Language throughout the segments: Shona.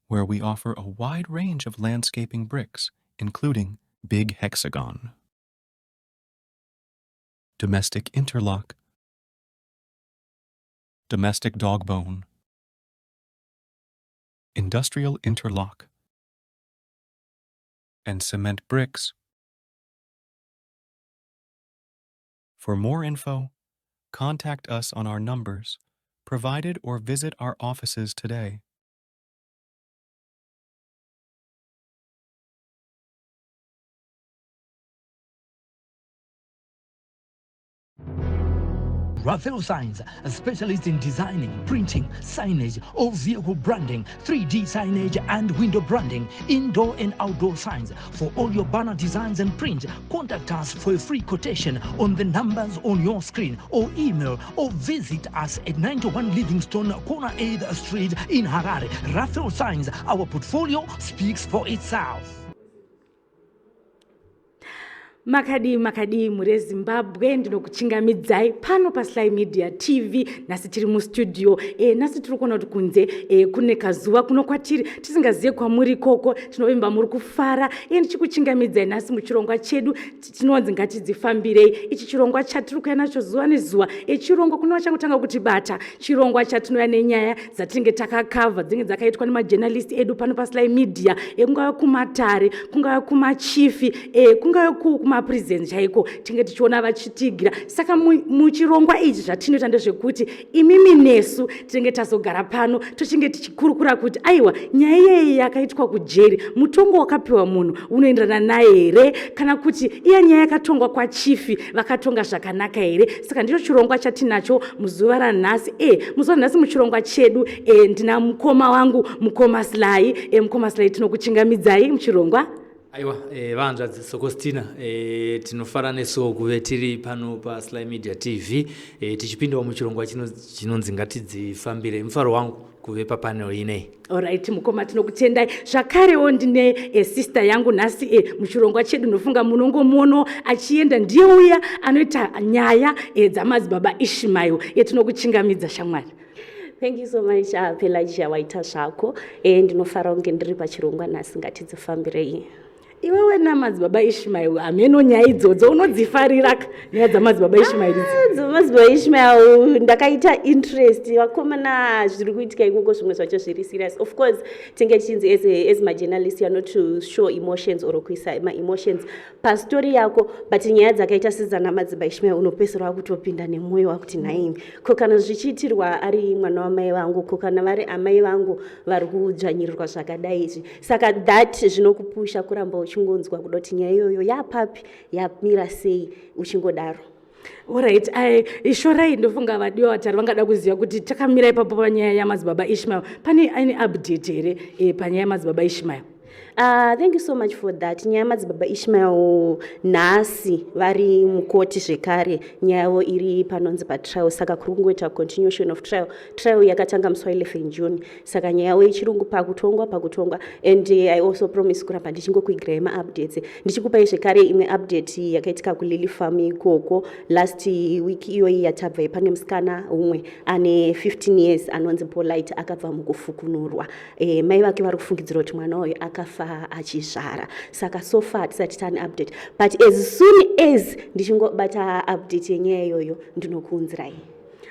where we offer a wide range of landscaping bricks, including big hexagon, domestic interlock, domestic dog bone, industrial interlock, and cement bricks. For more info, contact us on our numbers provided or visit our offices today. Rafel Signs, a specialist in designing, printing, signage, all vehicle branding, 3D signage and window branding, indoor and outdoor signs. For all your banner designs and print, contact us for a free quotation on the numbers on your screen, or email or visit us at 91 Livingstone, Corner 8th Street in Harare. Rafel Signs, our portfolio speaks for itself. Makadi mure Zimbabwe ndinokuchingamidzai pano pa Sly Media TV. Nasi tiri mu studio nasi tiri kuona kuti kunze kune kazuva kuno kwatiri tisingaziye kwamuri koko tinovimba muri kufara ndichikuchingamidzai nasi muchirongwa chedu tinonzi Ngatidzifambireyi. Ichi chirongwa chatiri kuya nacho zuva nezuva chirongwa kuno changotanga kuti bata chirongwa chatinouya nenyaya dzatinge takakavha dzinge dzakaitwa nemajournalist edu pano pa Sly Media, kungava kumatare, kungava kumachifi, kungava Mapurisa chaiko tinge tichiona vachitigira. Saka muchirongwa ichi zvatinoita ndezvekuti imimi nesu tinge tazogara pano tochinge tichikurukura kuti aiwa nyaya iyeyi yakaitwa kujeri mutongo wakapiwa munhu unoenderana naye here, kana kuti iya nyaya yakatongwa kwachifi vakatonga zvakanaka here. Saka ndicho chirongwa chatinacho muzuva ranhasi. Muzuva ranhasi muchirongwa chedu ndina mukoma wangu mukoma Sly. Mukoma Sly tinokuchingamidzai muchirongwa. Aiwa, vanzva Sokostina, tinofara nesuwo kuve tiri pano pa Sly Media TV, tichipindawo muchirongwa chinonzi Ngatidzifambireyi. Mufaro wangu kuve papanel ineyi. Alright, mukoma tinokutendai. Zvakarewo ndine sister yangu nhasi muchirongwa chedu nofunga munongomuono achienda ndiye uya anoita nyaya dzamadzibaba Ishmael. Tinokuchingamidza shamwari. Thank you so much, Pelagia Waita Shako, ndinofara kunge ndiri pachirongwa nhasi Ngatidzifambireyi. Iwewe namadzibaba Ishmael ameno nyaya idzodzo unodzifarira nyaya dzamadzibaba Ishmael dzamadzibaba Ishmael ndakaita interest vakomana zviri kuitika ikoko zvimwe zvacho zviri serious. Of course tinge chinzi as my journalist you are not to show emotions or kuisa my emotions pastori yako, but nyaya dzakaita sedzana madzibaba Ishmael unopesera kutopinda nemwoyo wakuti naimi ko kana zvichiitirwa ari mwana wamai vangu, ko kana vari amai vangu vari kudzvanyirirwa zvakadai izvi. Saka that zvinokupusha kuramba uchingonzwa kuda kuti nyaya iyoyo yapapi yamira sei uchingodaro. Alright, shorai ndofunga vadiwa vatari vangada kuziva kuti takamira ipapo panyaya yamadzibaba Ishmael. Pane any update here panyaya yamadzibaba Ishmael? Thank you so much for that. Nyaya madzibaba Ishmael nhasi vari mukoti zvekare, nyaya yavo iri panonzi patrial, saka kuri kungoita continuation of trial. Trial yakatanga musi wa11 June, saka nyaya yavo ichirungu pakutongwa. And I also promise kuramba ndichingokuigirai ma-updates. Ndichikupai zvekare imwe update yakaitika kuLily Farm ikoko last week iyoyi yatabva. Pane musikana umwe ane 15 years anonzi Polite akabva mukufukunurwa. Mai vake vari kufungidzira kuti mwana wayo akafa achizvara. Saka so far tisati tane update, but as soon as ndichingobata update yenyaya iyoyo ndinokuunzirai.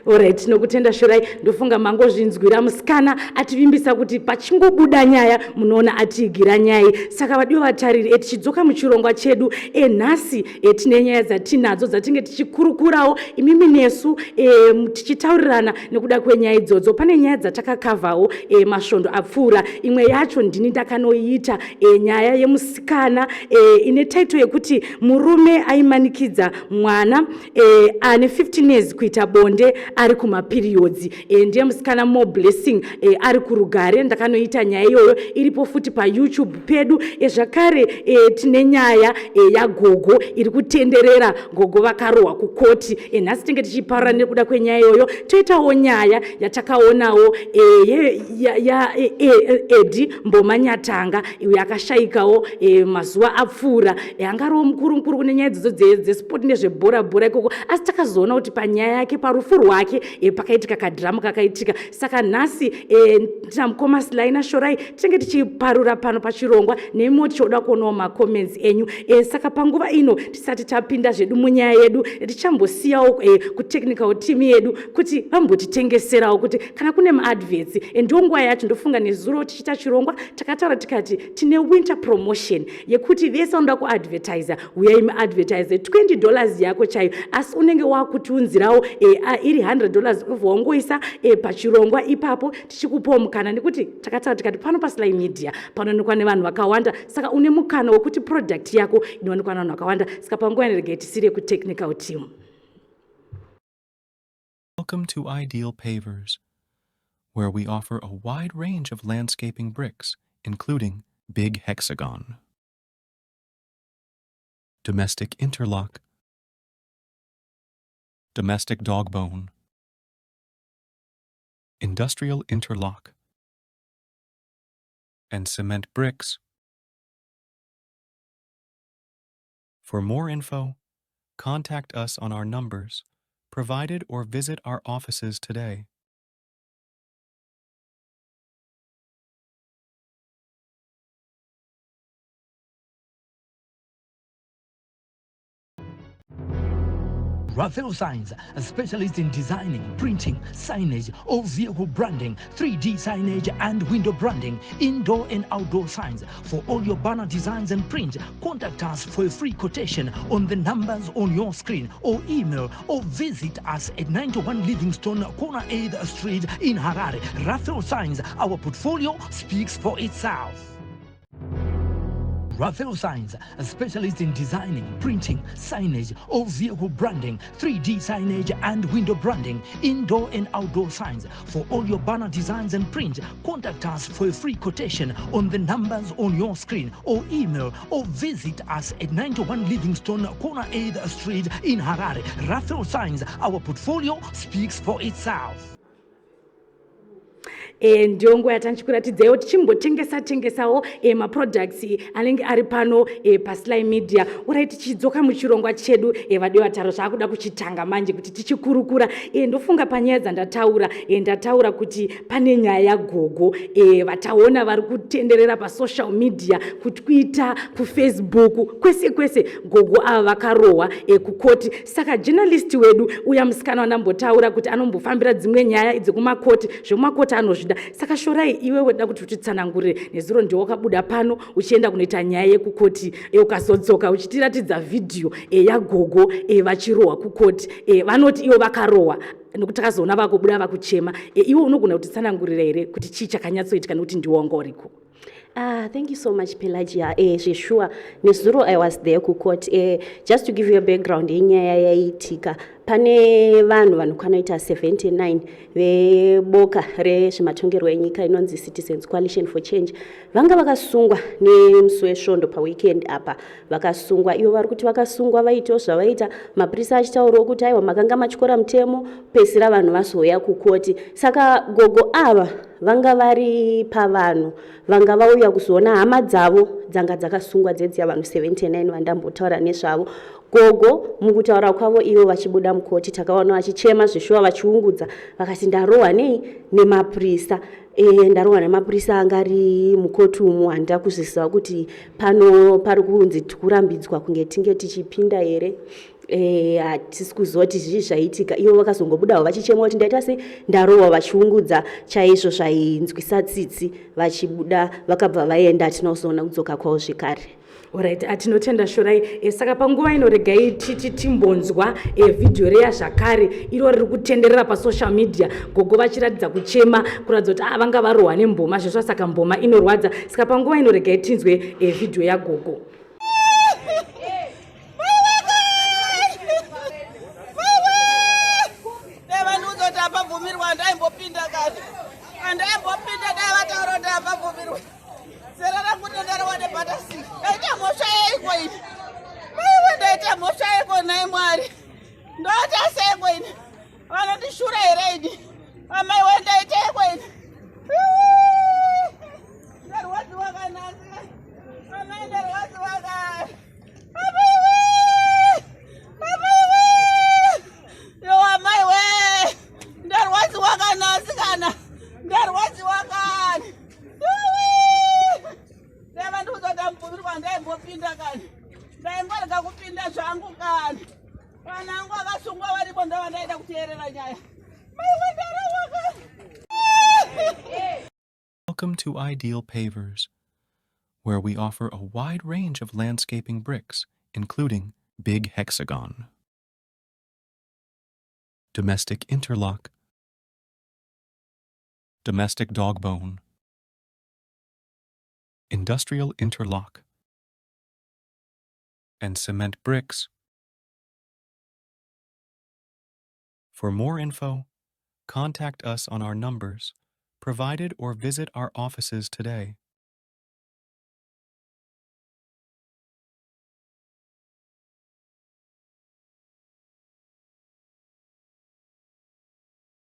Alright, tinokutenda shorai. Ndofunga mangozvinzwira musikana ativimbisa kuti pachingobuda nyaya munoona atiigira nyaya. Saka vadiwa vatariri tichidzoka muchirongwa chedu nhasi tine nyaya dzatinadzo dzatinge tichikurukurawo imimi nesu tichitaurirana nekuda kwenyaya idzodzo. Pane nyaya dzatakakavhawo masvondo apfuura. Imwe yacho ndini ndakanoiita nyaya yemusikana ine title yekuti murume aimanikidza mwana ane 15 years kuita bonde ari kumaperiodzi. Ndiye musikana More Blessing ari kurugare. Ndakanoita nyaya iyoyo iripo futi pa YouTube pedu. Zvakare tine nyaya yagogo iri kutenderera gogo vakarohwa kuKourt. Nhasi tinge tichiparura nekuda kwenyaya iyoyo. Toitawo nyaya yatakaonawo Edi Mbomanyatanga yakashayikawo mazuva apfuura. Angariwo mukuru kune nyaya idzodzo dzesport nezvebhora ikoko, asi takazoona kuti panyaya yake parufu rwake wake pakaitika kadhiramu kakaitika. Saka nhasi mukoma Sly naShorai tinenge tichiparura pano pachirongwa nemi tichoda kuonawo macomments enyu. Saka panguva ino tisati tapinda zvedu munyaya yedu tichambosiyawo kutechnical team yedu kuti vambotitengeserawo kuti kana kune maadverts. Ndiyo nguva yacho ndofunga nezuro tichita chirongwa takataura tikati tine winter promotion yekuti vese vanoda kuadvertisa uyai muadvertise $20 yako chaiyo, asi unenge wakutiunzirawo iri $100 waungoisa pachirongwa ipapo tichikupawo mukana, nekuti takataura tikati pano paSly Media panoonekwa nevanhu vakawanda, saka une mukana wekuti product yako inoonekwa nevanhu vakawanda. Saka panguva inoregai tisire kutechnical team. Welcome to Ideal Pavers, where we offer a wide range of landscaping bricks, including big hexagon, domestic interlock, domestic dog bone, industrial interlock, and cement bricks. For more info, contact us on our numbers provided or visit our offices today. Rafel Signs, a specialist in designing, printing, signage, or vehicle branding, 3D signage and window branding, indoor and outdoor signs. For all your banner designs and print, contact us for a free quotation on the numbers on your screen, or email or visit us at 91 Livingstone, Corner 8th Street in Harare. Rafel Signs, our portfolio speaks for itself. Rafel Signs, a specialist in designing, printing, signage, or vehicle branding, 3D signage and window branding, indoor and outdoor signs. For all your banner designs and print, contact us for a free quotation on the numbers on your screen, or email or visit us at 91 Livingstone, Corner 8th Street in Harare. Rafel Signs, our portfolio speaks for itself. Ndiyo nguva yatanchikuratidzaiwo tichimbotengesawo maproducts anenge ari pano paSly Media. Urai tichidzoka muchirongwa chedu vadiwa vataro zvaakuda kuchitanga manje kuti tichikurukura. Ndofunga panyaya dzandataura ndataura kuti pane nyaya yagogo vataona vari kutenderera pasocial media, kuTwitter, kuFacebook, kwese kwese gogo ava vakarohwa kuCourt. Saka journalist wedu uya musikana wandambotaura kuti anombofambira dzimwe nyaya idzi kumaCourt, zvemumaCourt anozvida. Saka Shorai iwe weda kuti utitsanangurire nezuro ndiwo wakabuda pano uchienda kunoita nyaya yekuCourt, ukazodzoka uchitiratidza video yagogo vachirohwa kuCourt, vanoti ivo vakarohwa nokuti takazoona vakubuda vakuchema. Iwe unogona kutitsanangurira here kuti chii chakanyatsoitika nekuti ndiwo wanga uriko? Thank you so much, Pelagia. Sure. Nesuro, I was there kuCourt. Just to give you a background, inyaya yaitika. Pane vanhu vanokanaita 79 veboka rezvematongerwo enyika inonzi Citizens Coalition for Change vanga vakasungwa nemusi wesvondo paweekend apa. Vakasungwa ivo vari kuti vakasungwa vaitawo zvavaita, mapurisa achitaurawo kuti aiwa makanga machikora mutemo, pesira vanhu vazoya kuCourt. Saka gogo ava vanga vari pavanhu vanga vauya kuzoona hama dzavo dzanga dzakasungwa dzedziya vanhu 79 vandambotaura nezvavo. Gogo mukutaura kwavo ivo vachibuda muCourt takaona vachichema zvishuwa vachiungudza vakati ndarohwa nei nemapurisa. Ndarohwa nemapurisa angari muCourt umu. Handida kuzviziva kuti pano pari kunzi tikurambidzwa kunge tinge tichipinda here. Hatisi kuziva kuti zvii zvaitika. Ivo vakazongobudawo vachichema kuti ndaita se ndarohwa vachiungudza chaizvo zvainzwisa tsitsi. Vachibuda vakabva vaenda, tinozoona kudzoka kwavo zvekare. Alright, atinotenda Shorai. Saka panguva inoregai timbonzwa video reya zvakare iro riri kutenderera pasocial media, gogo vachiratidza kuchema kuratidza kuti vanga varohwa nemboma, zvesva saka mboma inorwadza. Saka panguva inoregai tinzwe video yagogo. kupinda kani. Ndaingorega kupinda zvangu kani. Vanangu vakasungwa varipo ndavanoenda kuteerera nyaya. Welcome to Ideal Pavers, where we offer a wide range of landscaping bricks, including big hexagon, domestic interlock, domestic dog bone, industrial interlock, and cement bricks. For more info, contact us on our numbers provided or visit our offices today.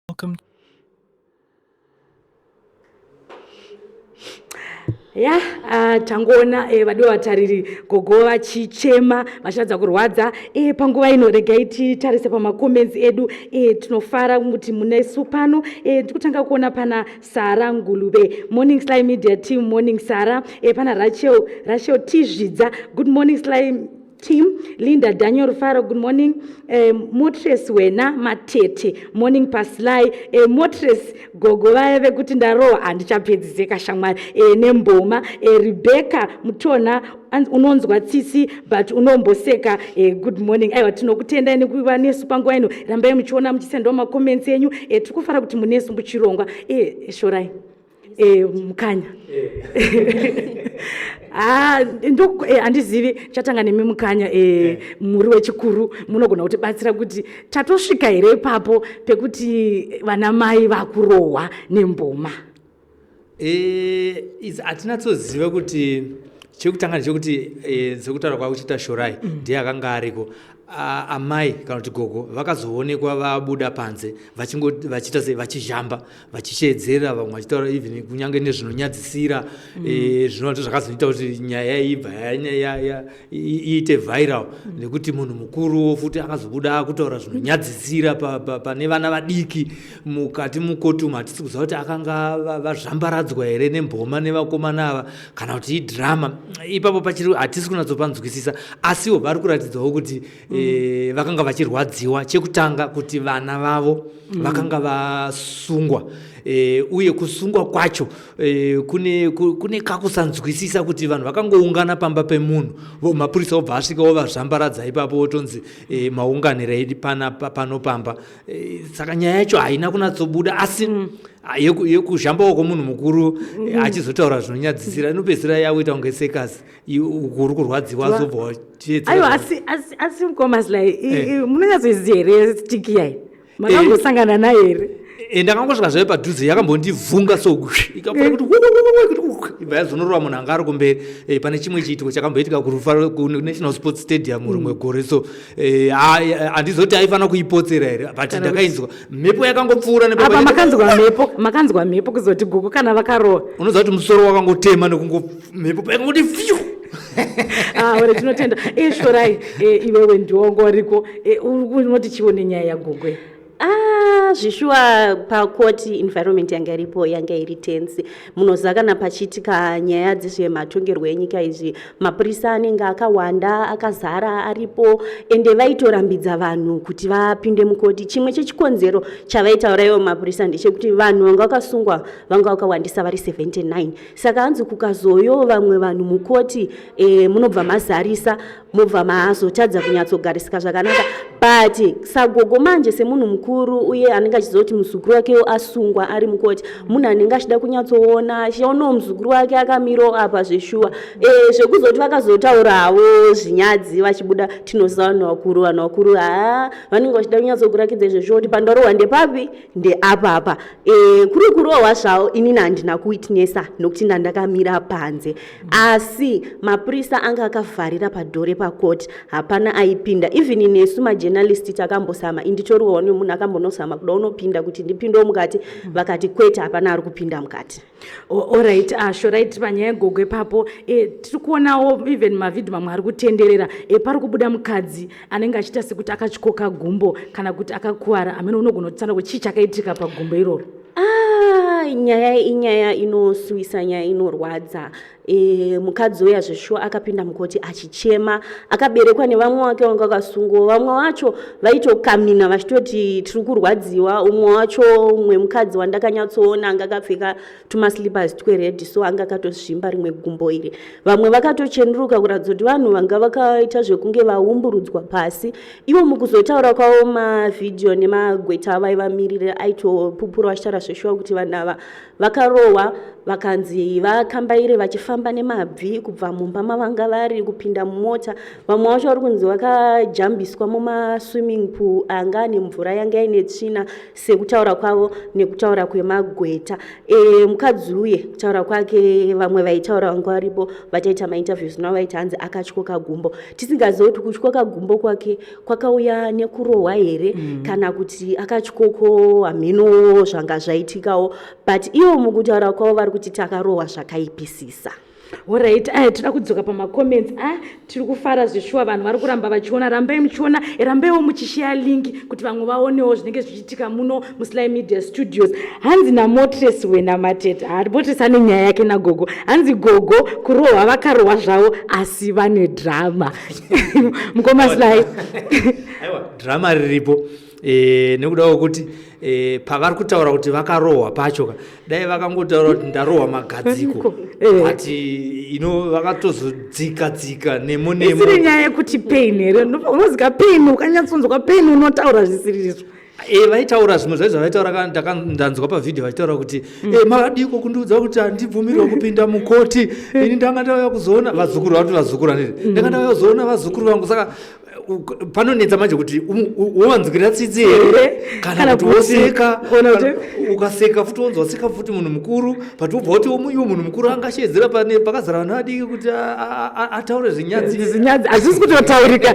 Welcome. Ya tangoona vadiwa vatariri gogo vachichema vachiratidza kurwadza panguva ino regai titarise pamacomments edu tinofara kuti munesu pano tikutanga kuona pana Sara Ngulube, morning Sly Media team, morning Sara. Pana Rachel Tizvidza, good morning Sly team. Linda Daniel Rufaro, good morning. Motres Wena Matete, morning Paslai. Motres gogo vaeve kuti ndarowa handichapedziseka shamwari nemboma. Rebecca Mutona unonzwa tsitsi but unomboseka. Good morning. Aiwa tinokutendai nekuva nesu panguva ino, rambai muchiona muchisendawo macomments enyu. Tikufara kuti munesu muchirongwa. Shorai mukanya handizivi chatanga nemi mukanya muri wechikuru munogona kutibatsira kuti tatosvika here ipapo pekuti vana mai vakurohwa nemboma. Hatinatsoziva kuti chekutanga ndechekuti sekutaura kwakuchita Shorai ndiye akanga ariko. Amai kana kuti gogo vakazoonekwa vabuda panze vachiita sei vachizhamba vachichedzera vamwe vachitaura even kunyange nezvinonyadzisira zvinoto zvakazoita kuti nyaya ibva iite viral nekuti munhu mukuru futi akazobuda kutaura zvinonyadzisira pane vana vadiki mukati mukotumu. Hatisi kuziva kuti akanga vazhambaradzwa here nemboma nevakomana ava kana kuti idhirama. Ipapo pachiri hatisi kunatsopanzwisisa, asiwo vari kuratidzawo kuti vakanga vachirwadziwa. Chekutanga kuti vana vavo vakanga vasungwa, uye kusungwa kwacho kune kakusanzwisisa kuti vanhu vakangoungana pamba pemunhu, mapurisa obva asvika ovazhambaradza ipapo otonzi maunganirei panopamba. Saka nyaya yacho haina kunatsobuda, asi yekuzhambawo kwomunhu mukuru achizotaura zvinonyadzisira inopedzisira yakuita kunge sekasi ukuri kurwadziwa azobva wachiedzera. Aiwa asi mukoma Sly, munonyatsoiziva here stiki yai makangosangana nayo here? Ndakangosvika zvaive padhuze yakambondivhunga ikapora kuti ibva yazvonorova munhu anga ari kumberi. Pane chimwe chiitiko chakamboitika kuNational Sports Stadium rumwe gore, so handizoti aifanira kuipotsera here, but ndakainzwa mhepo yakangopfuura apa makanzwa mhepo kuzoti gogo kana vakarohwa unoziva kuti musoro wakangotema mhepo yakangoti fiu. Ore tinotenda. Shorai, iwewe ndiwongoriko unoti chione nyaya yagogo. Zvishuwa pakoti environment yanga iripo yanga iri tense. Munoziva kana pachiitika nyaya dzezvematongerwo enyika izvi, mapurisa anenge akawanda akazara aripo ende vaitorambidza vanhu kuti vapinde mukoti. Chimwe chechikonzero chavaitaura ivo mapurisa ndechekuti vanhu vanga vakasungwa vanga vakawandisa vari 79. Saka hanzi kukazoyo vamwe vanhu mukoti munobva mazarisa mobva mazotadza kunyatsogarisika zvakanaka. But sagogo manje semunhu mukuru uye anenge achiziva kuti muzukuru wake asungwa ari mukoti, munhu anenge achida kunyatsoona achionawo muzukuru wake akamirawo apa zveshuwa zvekuzoti vakazotaurawo zvinyadzi vachibuda. Tinoziva vanhu vakuru vanenge vachida kunyatsokurakidza zveshuwa kuti pandarohwa ndepapi ndeapapa. Kuri kurohwa zvavo inini handina kuwitnesa nokuti ndakamira panze, asi mapurisa anga akavharira padhore pakoti, hapana aipinda. Even nesu majournalist takambosama, inditoriwawo nemunhu akambonosama kuda unopinda kuti ndipindewo mukati, vakati kwete hapana ari kupinda mukati. Alright, Shorai, panyaya yegogo ipapo tiri kuonawo even mavhidhi mamwe ari kutenderera pari kubuda mukadzi anenge achiita sekuti akachikoka gumbo kana kuti akakuwara. Amene unogona kutitsana kuti chii chakaitika pagumbo iroro? nyaya inyaya inosuwisa, nyaya inorwadza. Mukadzi uya zveshuwa akapinda mukoti achichema, akaberekwa nevamwe wake vanga vakasungwa. Vamwe vacho vaitokamina vachitoti tiri kurwadziwa. Umwe wacho umwe mukadzi wandakanyatsoona anga akapfeka tumaslippers twered, so anga akatozvimba rimwe gumbo iri. Vamwe vakatochenduruka kuratidza kuti vanhu vanga vakaita zvekunge vaumburudzwa pasi. Ivo mukuzotaura kwavo mavhidhiyo nemagweta avaivamirira aitopupura vachitaura zveshuwa kuti vanhu ava vakarohwa vakanzi vakambaire vachifamba nemabvi kubva mumba mavanga vari kupinda mumota. Vamwe vacho vari kunzi vakajambiswa mumaswimming pool anga nemvura yanga ine tsvina sekutaura kwavo nekutaura kwemagweta. Mukadzi uye kutaura kwake, vamwe vaitaura vanga varipo vataita mainterviews navo vaiti hanzi akatyoka gumbo. Tisingazivi kuti kutyoka gumbo kwake kwakauya nekurohwa here kana kuti akatyoko hameno zvanga zvaitikawo, but ivo mukutaura kwavo vari kuti takarohwa zvakaipisisa. Alright, tinoda kudzoka pamacomments. Tiri kufara zveshuwa, vanhu vari kuramba vachiona. Rambai muchiona, rambaiwo muchishare link kuti vamwe vaonewo zvinenge zvichiitika muno muSly Media Studios. Hanzi naMotres wena matete. Motres ane nyaya yake naGogo. Hanzi Gogo kurohwa vakarohwa zvavo asi vane drama. Mukoma Sly. Aiwa, drama riripo. Nekudawo kuti pavari kutaura kuti vakarohwa pacho dai vakangotaura kuti ndarohwa magadziko, but vakatozodzika nemo isiri nyaya yekuti pain here. Unozika pain, ukanyatsonzwa pain unotaura zvisiri izvo. Vaitaura zvimwe zvaizvo vaitaura, ndanzwa pavhidhiyo vachitaura kuti makadiko kundiudza kuti handibvumirwa kupinda mukoti, ini ndanga ndauya kuzoona vazukuru vati vazukuru ndanga ndauya kuzoona vazukuru vangu. Saka panonetsa manje kuti wowanzwira tsitsi here kana kuti woseka. Ukaseka futi wonzwa waseka futi munhu mukuru, but wobva kuti iwo munhu mukuru angashedzera pakazara vanhu vadiki kuti ataure zvinyadzi hazvisi kutotaurika.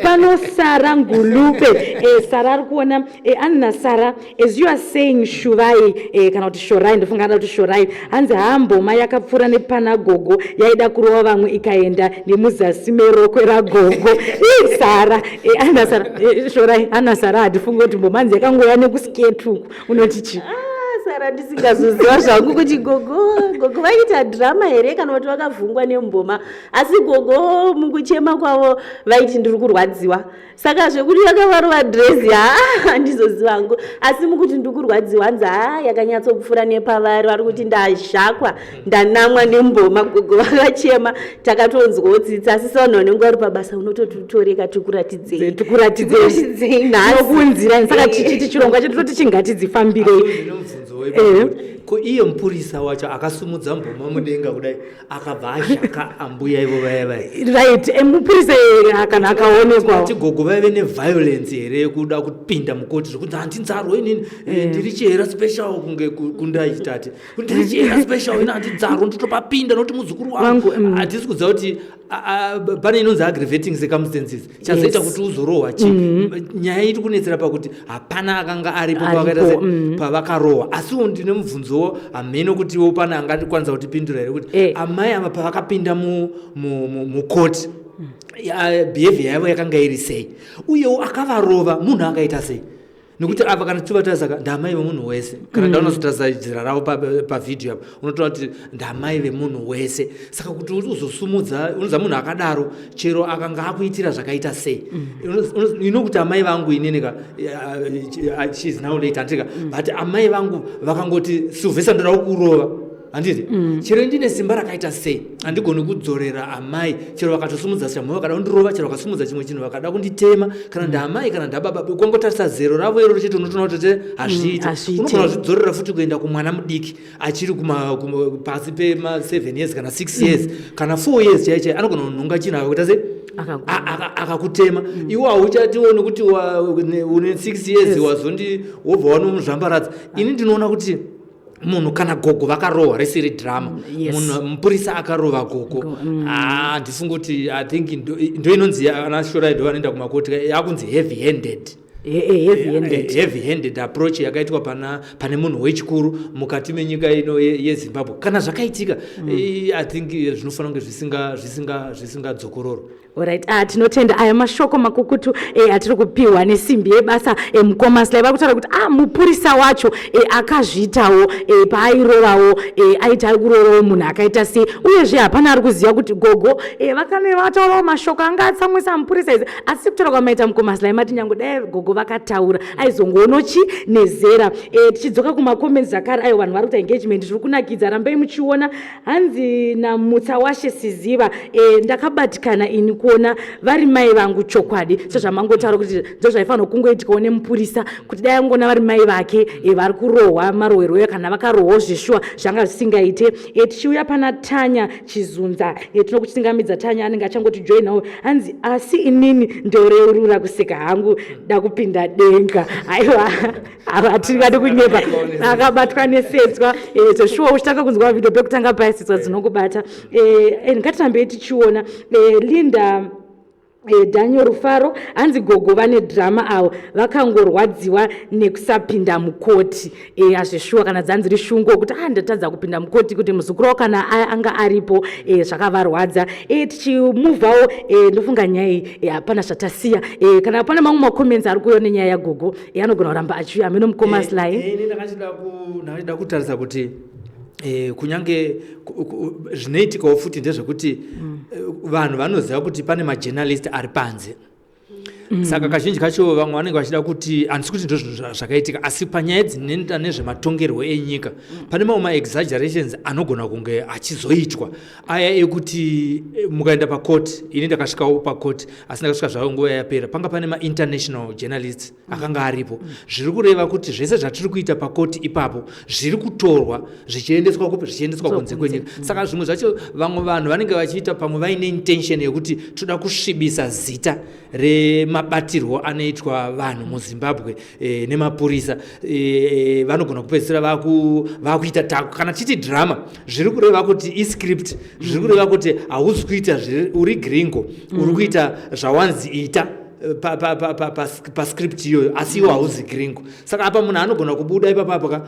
Pano Sara Ngulupe, Sara ari kuona Anna Sara, as you are saying Shuvai kana kuti Shorai, ndofungana kuti Shorai, hanzi hamboma yakapfuura nepana Gogo yaida kurohwa vamwe ikaenda nemuzasi merokwe raGogo. Sara, Anna Sara, Shorai, Anna Sara hatifunga kuti mbomanzi yakangoya nekusiketu unoti chi? Sara ndisingazoziva zvangu kuti Gogo vaita drama here kana kuti vakavhungwa nemboma. Asi Gogo mukuchema kwavo vaiti ndiri kurwadziwa. Saka zvekuti vakavarova dress handizozivangu. Asi mukuti ndiri kurwadziwa hanzi yakanyatsopfuura nepavari vari kuti ndazhakwa ndanamwa nemboma. Gogo vakachema, takatonzwawo tsitsi. Asi savanhu vanenge vari pabasa unototoreka tikuratidzei nhasi. Saka chichiti chirongwa chedu toti chingatidzifambirei. Ko iye mupurisa wacho akasumudza mboma mudenga kudai akabva ashaka ambuya ivo vaya. Right, mupurisa kana akaonekwa kuti Gogo vaive neviolence here kuda kupinda mukoti zvokuti handinzarwa inini ndiri chihera special kunge kundaichitati kuti ndiri chihera special ini handinzarwa ndotopapinda nokuti muzukuru wangu. Hatisi kuziva kuti pane inonzi aggravating circumstances chazoita kuti uzorohwa chii. Nyaya iri kunetsera pakuti hapana akanga aripo pavakarohwa. Asi ndine mubvunzowo hameno kutiwo pana angakwanisa kutipindura here kuti amai ava pavakapinda mukoti behavior yavo yakanga iri sei, uyewo akavarova munhu akaita sei. Nekuti ava kana tichivatarisa ndamai vemunhu wese, kana ndaunozotarisa zira ravo pavhidhiyo apo unotoona kuti ndamai vemunhu wese. Saka kuti uzosumudza unoziva munhu akadaro chero akanga akuitira zvakaita sei. Inokuti amai vangu ineneka she's now late andika, but amai vangu vakangoti Silvester ndoda kukurova handiti chero ndine simba rakaita sei handigoni kudzorera amai chero vakatosumudza chamwe vakada kundirova chero vakasumudza chimwe chinhu vakada kunditema kana ndaamai kana ndababa. Ukangotarisa zero ravo iro chete unotoona kuti hazviiti. Unogona kuzvidzorera futi kuenda kumwana mudiki achiri pasi pema7 years kana 6 years kana 4 years chaichai anogona kunhonga chinhu akakuita sei akakutema. Iwo hauchatiwo nekuti une 6 years wobva wanomuzvambaradza. Ini ndinoona kuti munhu kana Gogo vakarohwa risiri drama, munhu mupurisa akarova Gogo, ndifunga kuti I think ndo inonzi ana Shorai ndo vanoenda kumakoti yakunzi heavy handed approach yakaitwa pane munhu wechikuru mukati menyika ino yeZimbabwe. Kana zvakaitika I think zvinofanira kunge zvisingadzokororwa. Alright, tinotenda aya mashoko makukutu atiri kupiwa nesimbi yebasa mukoma Sly vari kutaura kuti mupurisa wacho akazviitawo paairovawo aita ari kurovawo munhu akaita sei, uyezve hapana ari kuziva kuti gogo vataurawo mashoko anga atsamwisa mupurisa idzi, asi kutaura kwamaita mukoma Sly mati nyange dai gogo vakataura aizongonochi nezera. Tichidzoka kumakomenti zvakare ayo vanhu vari kuita engagement zviri kunakidza, rambai muchiona. Hanzi namutsa washe siziva ndakabatikana ini kuona vari mai vangu chokwadi sezvamangotaura kuti ndozvaifanira kungoitikawo nemupurisa kuti dai angona vari mai vake vari kurohwa marohwerweyo kana vakarohwawo zveshuwa zvanga zvisingaite. Tichiuya pana Tanya Chizunza, tinokuchingamidza Tanya anenge achangoti joinawo, hanzi asi inini ndoreurura kuseka hangu dakupinda denga. Aiwa hatingadi kunyepa, akabatwa nesetswa zveshuwa uchitanga kunzwa video pekutanga paisitswa dzinokubata. Ngatirambei tichiona Linda Daniel Rufaro, hanzi gogo vane drama avo vakangorwadziwa nekusapinda mukoti. Azveshuwa kana dzanzi rishungu kuti ndatadza kupinda mukoti kuti muzukuru wavo kana anga aripo zvakavarwadza. Tichimuvhawo ndofunga nyaya iyi hapana zvatasiya, kana pane mamwe makoments ari kuuya nenyaya yagogo anogona kuramba achiuya ameno mukoma Sly. Ndachida kutarisa kuti kunyange zvinoitikawo futi ndezvekuti vanhu vanoziva kuti pane majournalist ari panze. Saka kazhinji kacho vamwe vanenge vachida kuti handisi kuti ndozvinhu zvakaitika, asi panyaya dzinoenda nezvematongerwo enyika pane mamwe maexaggerations anogona kunge achizoitwa, aya ekuti mukaenda pakoti. Ini ndakasvikawo pakoti asi ndakasvika zvavo nguva yapera, panga pane mainternational journalists akanga aripo. Zviri kureva kuti zvese zvatiri kuita pakoti ipapo zviri kutorwa zvichiendeswa kupi, zvichiendeswa kunze kwenyika. Saka zvimwe zvacho vamwe vanhu vanenge vachiita pamwe vaine intention yekuti toda kusvibisa zita remabatirwo anoitwa vanhu muZimbabwe nemapurisa. Vanogona kupedzisira vakuita tako kana titi drama. Zviri kureva kuti iscript, zviri kureva kuti hauzi kuita uri gringo, uri kuita zvawanzi ita pascript iyoyo, asi iwo hauzi gringo. Saka apa munhu anogona kubuda ipapapa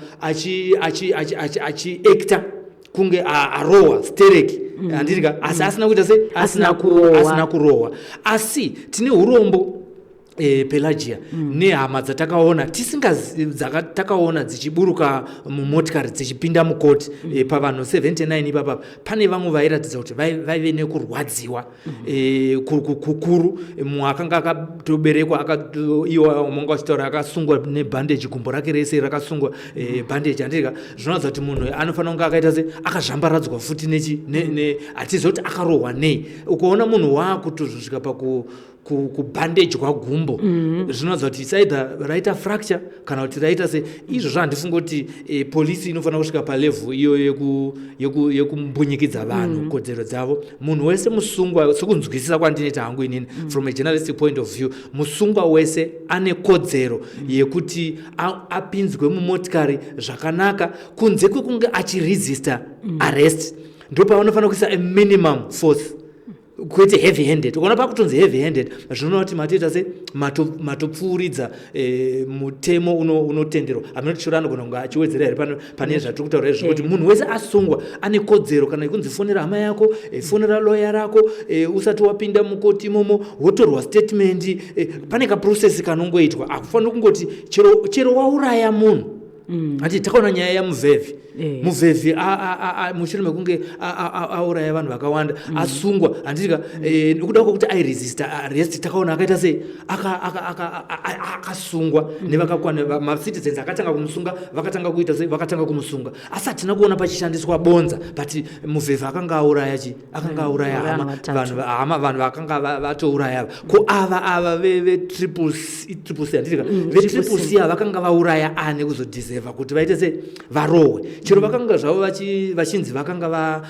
achiacta kunge arohwa stereki handirika, asi asina kuita sei, asina kurohwa. Asi tine urombo Pelagia nehama dzatakaona takaona dzichiburuka mumotikari dzichipinda mukoti pavanhu 79 ipapa. Pane vamwe vairatidza kuti vaive nekurwadziwa kukuru. Mumwe akanga akatoberekwa iwo manga wachitaura akasungwa nebhandeji, gumbo rake rese rakasungwa bhandeji handirika. Zvinoratidza kuti munhu anofanira kunge akaita se akazvambaradzwa futi hatiziva kuti akarohwa nei. Ukaona munhu waakutozvosvika kubhandeji kwagumbo zvinoratidza kuti saida raita fracture kana kuti raita se izvo handifunga kuti polisi inofanira kusvika palevel iyo yekumbunyikidzwa vanhu kodzero dzavo. Munhu wese musungwa, sekunzwisisa kwandinoita hangu inini from a journalistic point of view, musungwa wese ane kodzero yekuti apinzwe mumotikari zvakanaka kunze kwekunge achiresista arrest. Ndipo pavanofanira kuisa a minimum force kwete heavy handed. Ukaona pakutonzi heavy handed zvinova kuti matoita se matopfuuridza mutemo unotenderwa. Hamuna kuti shora anogona kunge achiwedzera here pane zvatiri kutaura izvo, kuti munhu wese asungwa ane kodzero kana ikunzi fonera hama yako, fonera lawyer rako, usati wapinda mukoti imomo wotorwa statement. Pane kaprocess kanongoitwa, akufanira kungoti chero wauraya munhu. Hati takaona nyaya yamuvhevhi. Muvhevhi mushure mekunge auraya vanhu vakawanda asungwa handika nekuda kwokuti airesista arrest. Takaona akaita sei akasungwa nevakakwana macitizens akatanga kumusunga, vakatanga kuita sei, vakatanga kumusunga. Asi hatina kuona pachishandiswa bonza, but muvhevhi akanga auraya vanhu vakanga vatouraya. Ko ava vetriple C handika, vetriple C vakanga vauraya ane kuzodhiseva kuti vaite sei, varohwe. Chero vakanga zvavo vachinzi vakanga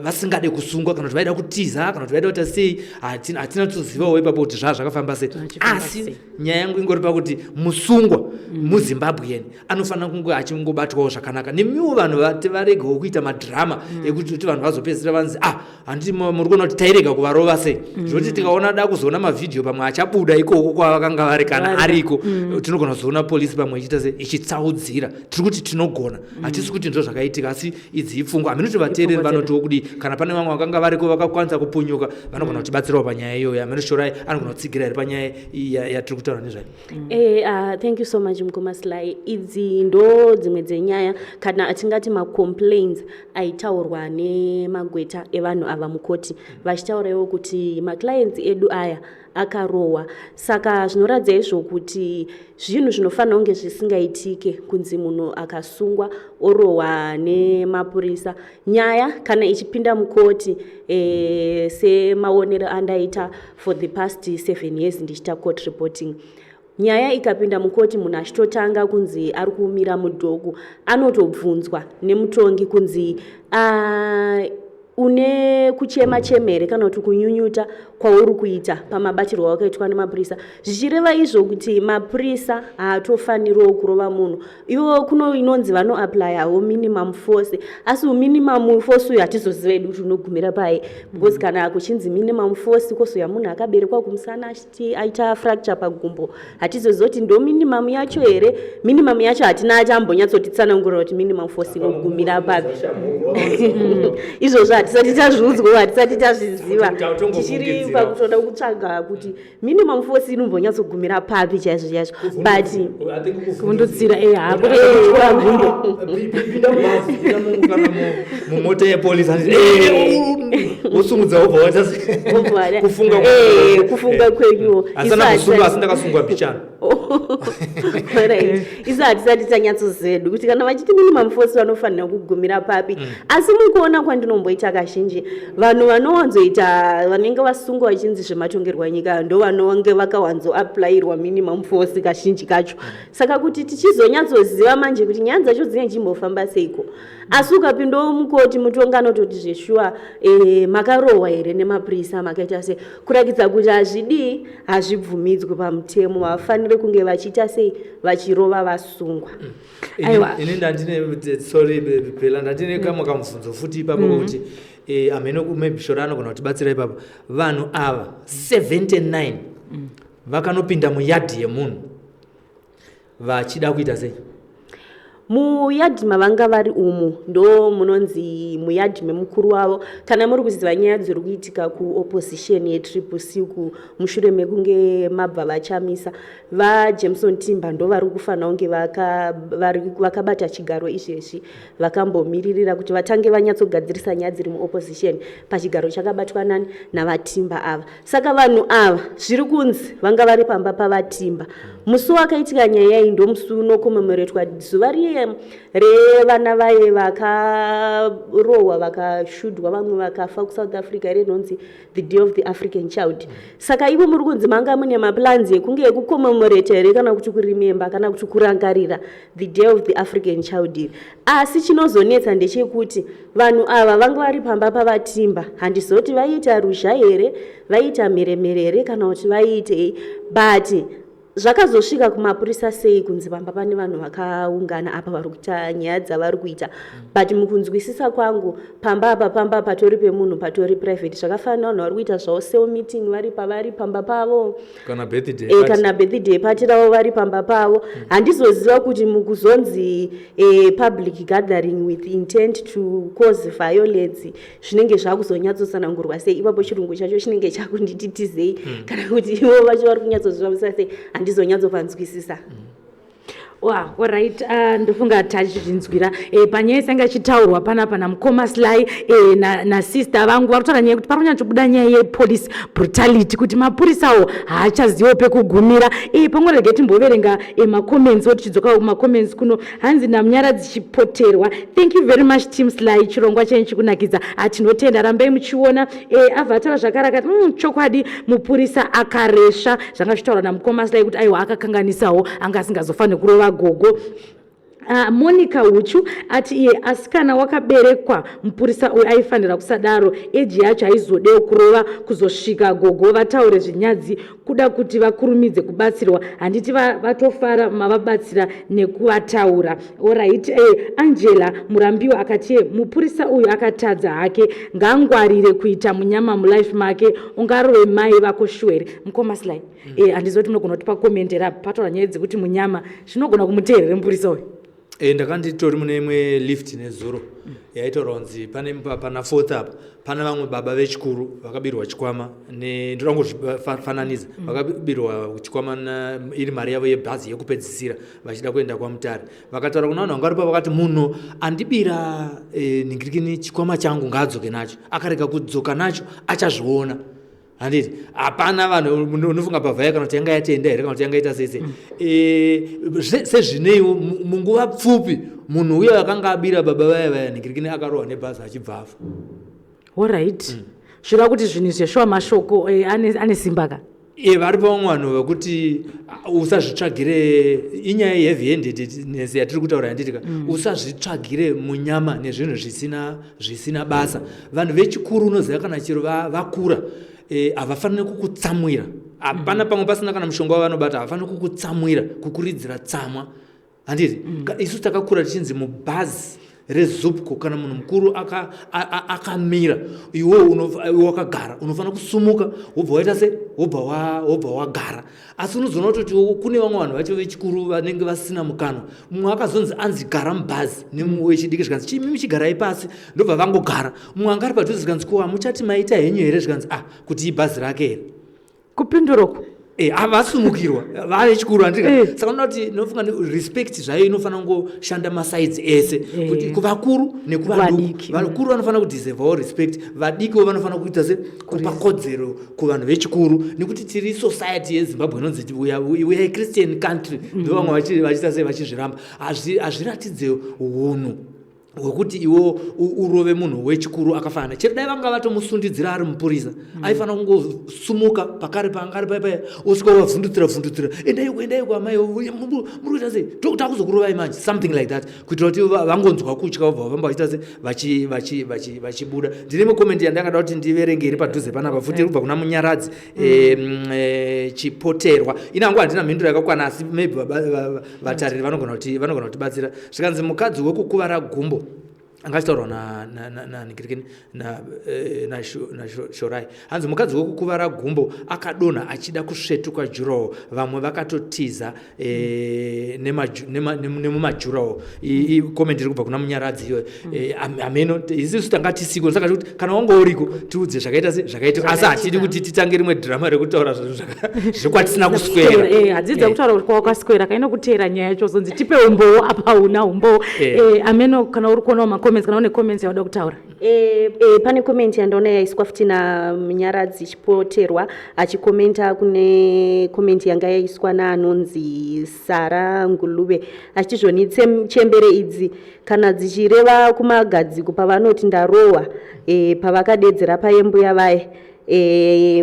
vasingade kusungwa kana kuti vaida kutiza kana kuti vaida kuita sei, hatina tozivawo ipapo kuti zvakafamba sei. Asi nyaya yangu ingori pakuti musungwa muZimbabwean anofanira kunge achingobatwawo zvakanaka. Nemiwo vanhu varegawo kuita madhirama ekuti vanhu vazopedzisira vanzi handiti muri kuona kuti tairega kuvarova sei. Zvoti tikaona da kuzoona mavhidhiyo pamwe achabuda ikoko kwavakanga vari kana ariko, tinogona kuzoona polisi pamwe ichiita sei, ichitsaudza tinokurudzira tiri kuti tinogona hatisi kuti ndo zvakaitika asi idzi ipfungwa hamene kuti vateereri vanotiwo kuti kana pane vamwe vakanga variko vakakwanisa kupunyuka vanogona kutibatsirawo panyaya iyoyo hamene shorai anogona kutsigira here panyaya yatiri kutaura nezvayo. Thank you so much mukoma Sly. Idzi ndo dzimwe dzenyaya kana atingati macomplaints aitaurwa nemagweta evanhu ava mukoti vachitaurawo kuti maclients edu aya akarohwa. Saka zvinoratidza izvo kuti zvinhu zvinofanira kunge zvisingaitike kunzi munhu akasungwa orohwa nemapurisa. Nyaya kana ichipinda mukoti semaonero andaita for the past 7 years ndichita court reporting, nyaya ikapinda mukoti munhu achitotanga kunzi ari kuumira mudhoku anotobvunzwa nemutongi kunzi une kuchema chemere kana kuti kunyunyuta kwauri kuita pamabatirwo wakaitwa nemapurisa. Zvichireva izvo kuti mapurisa haatofaniriwo kurova munhu. Ivo kuno inonzi vanoaplayawo minimum force, asi minimum force uyu hatizoziva edu kuti unogumira pai, because kana kuchinzi minimum force kosoya munhu akaberekwa kumusana achiti aita fracture pagumbo hatizoziva kuti ndo minimum yacho here. Minimum yacho hatina achambonyatsotitsanangurira kuti minimum force inogumira papi. Izvozvo hatisati tazviudzwa, hatisati tazviziva, tichiri pakutoda kutsvaga kuti minimum force inombonyatsogumira papi chaizvo chaizvo, but kundotsira mumota yepolisi wosungudza wobva kufunga kwenyuwo asindakasungwa pichano. Isu hatisati tanyatsozedu kuti kana vachiti minimum force vanofanira kugumira papi. Asi mukuona kwandinomboita kazhinji vanhu vanowanzoita vanenge vasungwa vachinzi zvematongerwa nyika ndo vanonge vakawanzoaplayirwa minimum force kazhinji kacho. Saka kuti tichizonyatsoziva manje kuti nyaya dzacho dzine chimbofamba seiko. Asi ukapindawo mukoti mutongi anototi zveshuwa makarohwa here nemapurisa makaita sei, kurakidza kuti hazvibvumidzwe pamutemo, vafanire kunge vachiita sei vachirova vasungwa. Ini ndandine kamwe kamubvunzo futi ipapo kuti amene maybe shora anogona kutibatsira ipapo. Vanhu ava 79 vakanopinda muyadhi yemunhu vachida kuita sei? Muyadhi mavanga vari umu ndo munonzi muyadhi memukuru wavo. Kana muri kuziva nyaya dziri kuitika kuopposition yetriple C mushure mekunge mabva vachamisa, vaJameson Timber ndo vari kufanira kunge vakabata chigaro izvezvi vakambomiririra kuti vatange vanyatsogadzirisa nyaya dziri muopposition pachigaro chakabatwa nani navaTimber ava. Saka vanhu ava zviri kunzi vanga vari pamba pavaTimber. Musi wakaitika nyaya iyi ndo musi unokomemoretwa zuva revana vaye vakarohwa vakashudwa vamwe vakafa kuSouth Africa rinonzi the day of the African child. Saka ivo muri kunzi manga mune maplans ekunge ekukomemorate here kana kuti kuremember kana kuti kurangarira the day of the African child. Asi chinozonetsa ndechekuti vanhu ava vanga vari pamba pavaTimber, handizoti vaiita ruzha here, vaiita mheremhere here kana kuti vaiitei, but zvakazosvika kumapurisa sei kunzi pamba pane vanhu vakaungana apa vari kuita nyaya dzavari kuita. But mukunzwisisa kwangu pamba apa patori pemunhu patori private, zvakafanira vanhu vari kuita zvavo sale meeting vari pavari pamba pavo kana birthday party ravo vari pamba pavo. Handizoziva kuti mukuzonzi public gathering with intent to cause violence zvinenge zvakuzonyatsotsanangurwa sei. Ipapo chirungu chacho chinenge chakundititizei kana kuti ivo vacho vari kunyatsozvivamisa sei handizonyatsopanzwisisa. Alright, ndofunga tachizvinzwira panyaya isanga ichitaurwa panapa namukoma Sly nasister vangu vari kutaura nyaya kuti pari kunyatsobuda nyaya yepolice brutality kuti mapurisawo haachazivo pekugumira. Pamwe rege timboverenga macomments oti tidzoka kumacomments kuno. Hanzi namunyaradzi chipoterwa, thank you very much team Sly, chirongwa chenyu chikunakidza, tinotenda, rambai muchiona. Avataura zvakare akati chokwadi mupurisa akaresha zvanga zvitaurwa namukoma Sly kuti aiwa akakanganisawo anga asingazofaniri kurova gogo. Monica Uchu ati iye asikana wakaberekwa mupurisa uyu aifanira kusadaro, eji yacho aizodewo kurova kuzosvika gogo vataure zvinyadzi kuda kuti vakurumidze kubatsirwa. Handiti vatofara mavabatsira nekuvataura. Alright, Angela Murambiwa akati mupurisa uyu akatadza hake, ngangwarire kuita munyama mulife make, ungarove mai vako shwere. Mukoma Sly, handizoti munogona kuti pakomentera pataura nyaya dzekuti munyama zvinogona kumuteerera mupurisa uyu. ndakanditori mune imwe lift nezuro yaitaura kunzi pana 4th apa pana vamwe baba vechikuru vakabirwa chikwama ndorangozvifananiza vakabirwa chikwama iri mari yavo yebhazi yekupedzisira vachida kuenda kwaMutare. Vakataura kuna vanhu vanga varipo vakati munhu andibira ningirikini chikwama changu ngaadzoke nacho, akarega kudzoka nacho achazviona. Handiti hapana vanhu unofunga Pavaya kana kuti yanga yatenda here kana kuti yanga ita sese sezvineiwo munguva pfupi munhu uyo akanga abira baba vaya ningirikini akarohwa nebhazi achibva afa. Alright. Zvirava kuti zvinhu zveshuwa mashoko ane simba ka? Varipo vamwe vanhu vakuti usazvitsvagire inyaya yeheavy handedness yatiri kutaura yanditika usazvitsvagire munyama nezvinhu zvisina basa. Vanhu vechikuru unoziva kana chero vakura havafaniri kukutsamwira. Hapana pamwe pasina kana mushonga wavanobata, havafaniri kukutsamwira, kukuridzira tsamwa. Handiti isu takakura tichinzi mubhazi rezupco kana munhu mukuru akamira iwe wakagara unofanira kusumuka wobva waita se wobva wagara. Asi unozoona kuti kune vamwe vanhu vacho vechikuru vanenge vasina mukana. Mumwe akazonzi anzi gara mubhazi nemumwe wechidiki zvikanzi chimimi chigarai pasi ndobva vangogara. Mumwe anga ari padhuze zvikanzi ko hamuchati maita henyu here zvikanzi kuti ibhazi rake here. Kupinduroko havasumukirwa vavechikuru andika saka unoda kuti nofunga respect zvayo inofanira kungoshanda masides ese kuti kuvakuru nekuvaduku. Vakuru vanofanira kudeservawo respect, vadikiwo vanofanira kuita se kupa kodzero kuvanhu vechikuru nekuti tiri society yeZimbabwe inonzi we are a Christian country. Ndo vamwe vachiita sei vachizviramba. Hazviratidze hunhu hwekuti iwo urove munhu wechikuru akafanana. Chero dai vanga vatomusundidzira ari mupurisa aifanira kungosumuka pakare paangari paya osvika wavhundutira endai kwamai muri kuita sei takuzokurovai manje something like that kuitira kuti vangonzwa kutya vobva vamba vachiita se vachibuda. Ndine mukomenti yandangada kuti ndiverenge iri padhuze panapa futi iri kubva kuna Munyaradzi Chipoterwa. Inangu handina mhinduro yakakwana asi maybe vatariri vanogona kutibatsira. Zvikanzi mukadzi wekukuvara gumbo angachitaurwa na Shorai. Hanzi mukadzi wekukuvara gumbo akadonha achida kusvetuka jurawo. Vamwe vakatotiza nemumajurawo. Komenti iri kubva kuna Munyaradzi iyoyo. Ameno isusu tangatisiko saka kuti kana wanga uriko tiudze zvakaita zvakaitika asi hatidi kuti titange rimwe drama rekutaura zvekwatisina kuswera. Hadzidza kutaura kuti kwawakaswera kaina kuteera nyaya yacho zonzi tipe umbowo apa una umbowo. Ameno kana uri kuonawo makomenti kana une comments yauda kutaura? Pane comment yandaona yaiswa futi naMunyaradzi Chipoterwa achikomenta kune comment yanga yaiswa naanonzi Sara Ngulube achizvoni Chembere idzi kana dzichireva kumagadziko pavanoti ndarohwa pavakadedzera payembuya vaye.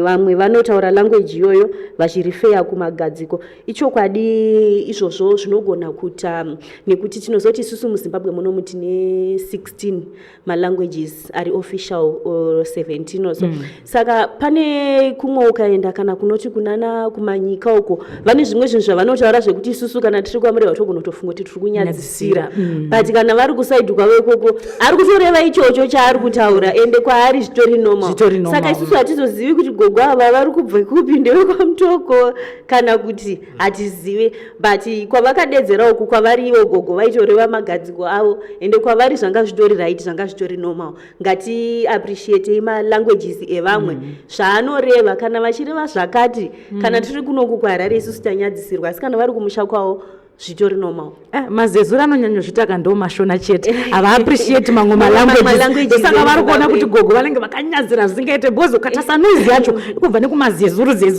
Vamwe vanotaura language iyoyo vachirifeya kumagadziko. Ichokwadi izvozvo zvinogona kuita nekuti tinozoti isusu muZimbabwe munomu tine 16 malanguages ari official or 17 also. Saka pane kumwe ukaenda kana kunoti kunana kumanyika uko vane zvimwe zvinhu zvavanotaura zvekuti isusu kana tiri kuamureva togona kutofunga kuti tiri kunyadzisira. But kana vari kusaidi kwavo ikoko ari kutoreva ichocho chaari kutaura ende kwaari zvitori normal. Saka isusu hatizozivi kuti gogo ava vari kubva kupi ndewekwamutoko kana kuti hatizive. But kwavakadedzera uku kwavari ivo gogo vaitoreva magadziko avo ende kwavari zvanga zvitori right zvanga zvitori normal. Ngati appreciate malanguages evamwe zvaanoreva kana vachireva zvakati kana tiri kunoku kuHarare isusu tanyadzisirwa asi kana vari kumusha kwavo zvitori normal. Mazezura anonyanyozvitaka ndo mashona chete hava appreciate mamwe malanguages. Saka vari kuona kuti gogo vanenge vakanyadzira zvisingaite bhozi ukatasanuzi yacho kubva nekumazezuru kuti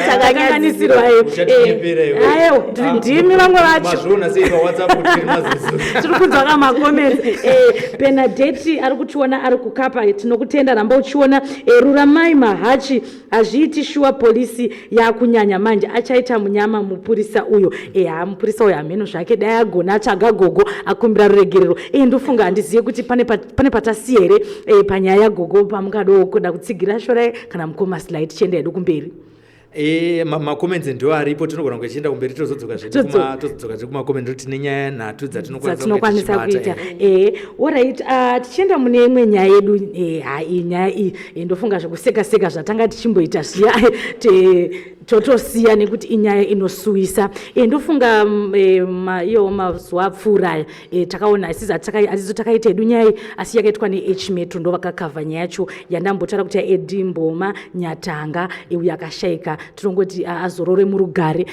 takanganisirwa. Ayo ndimi vamwe vacho tiri kunzwa makomenti. Penadeti ari kutiona ari kukapa tinokutenda ramba uchiona. Ruramai Mahachi hazviiti shuwa polisi yakunyanya manje achaita munyama mupurisa uyo. Mupurisa uyo ameno zvake dai agona atsvaga gogo akumbira ruregerero. Ndofunga handizive kuti pane patasi here panyaya yagogo pamungado kuda kutsigira Shorai kana mukoma Sly tichienda hedu kumberi. makoments ndio aripo tinogona kuchienda kumberi tozodzoka zvedu kumakoments kuti nenyaya nhatu dzatinokwanisa kuita. Alright, tichienda mune imwe nyaya yedu, nyaya iyi ndofunga zvekuseka-seka zvatanga tichimboita zviya totosiya nekuti inyaya inosuwisa. Ndofunga iyo mazuva apfuura takaona asizo takaita hedu nyaya asi yakaitwa neHmetro ndo vakakavha nyaya yacho yandambotaura kuti yaEdimboma Nyatanga yakashayika, tinongoti azorore murugare.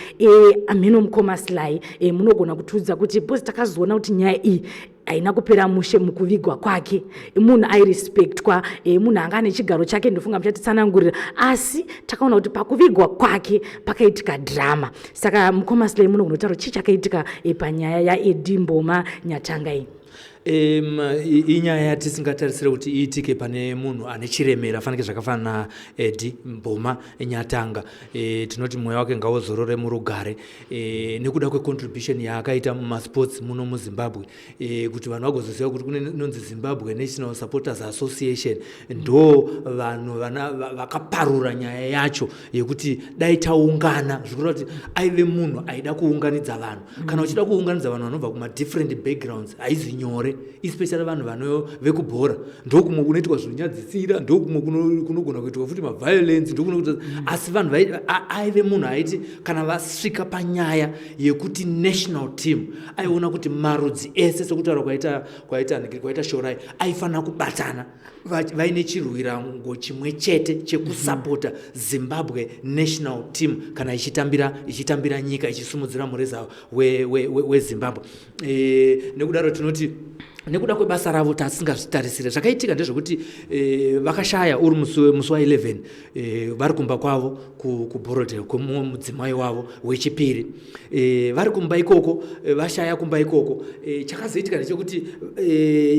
Ameno mukoma Sly, munogona kutiudza kuti bosi takazoona kuti nyaya iyi haina kupera mushe mukuvigwa kwake, munhu airespectwa, munhu anga ane chigaro chake, ndofunga muchatitsanangurira, asi takaona kuti pakuvigwa kwake pakaitika drama. Saka mukoma Sly munogona kutaura chii chakaitika panyaya yaEdimboma Nyatanga iyi? Inyaya yatisingatarisire kuti iitike pane munhu ane chiremera fanike zvakafanana naEdimboma Nyatanga. Tinoti mweya wake ngauzorore murugare nekuda kwecontribution yaakaita mumasports muno muZimbabwe, kuti vanhu vagozoziva kuti kunonzi Zimbabwe National Supporters Association ndo vanhu vakaparura nyaya yacho yekuti dai taungana, zvikureva kuti aive munhu aida kuunganidza vanhu. Kana uchida kuunganidza vanhu vanobva kuma different backgrounds haizi nyore, especially vanhu vano vekubhora ndokumwe kunoitwa zvinonyadzisira, ndokumwe kunogona kuitwa futi maviolence, ndokunokuita asi vanhu aive munhu aiti kana vasvika panyaya yekuti national team aiona kuti marudzi ese sekutaura kwaita shorai aifanira kubatana vaine chirwirango chimwe chete chekusapota Zimbabwe national team kana ichitambira nyika ichisimudzira mureza weZimbabwe. Nekudaro tinoti nekuda kwebasa ravo tasingazvitarisire zvakaitika ndezvekuti vakashaya uri musi wa 11 vari kumba kwavo kuBorodale kwemumwe mudzimai wavo wechipiri. Vari kumba ikoko vashaya kumba ikoko. Chakazoitika ndechekuti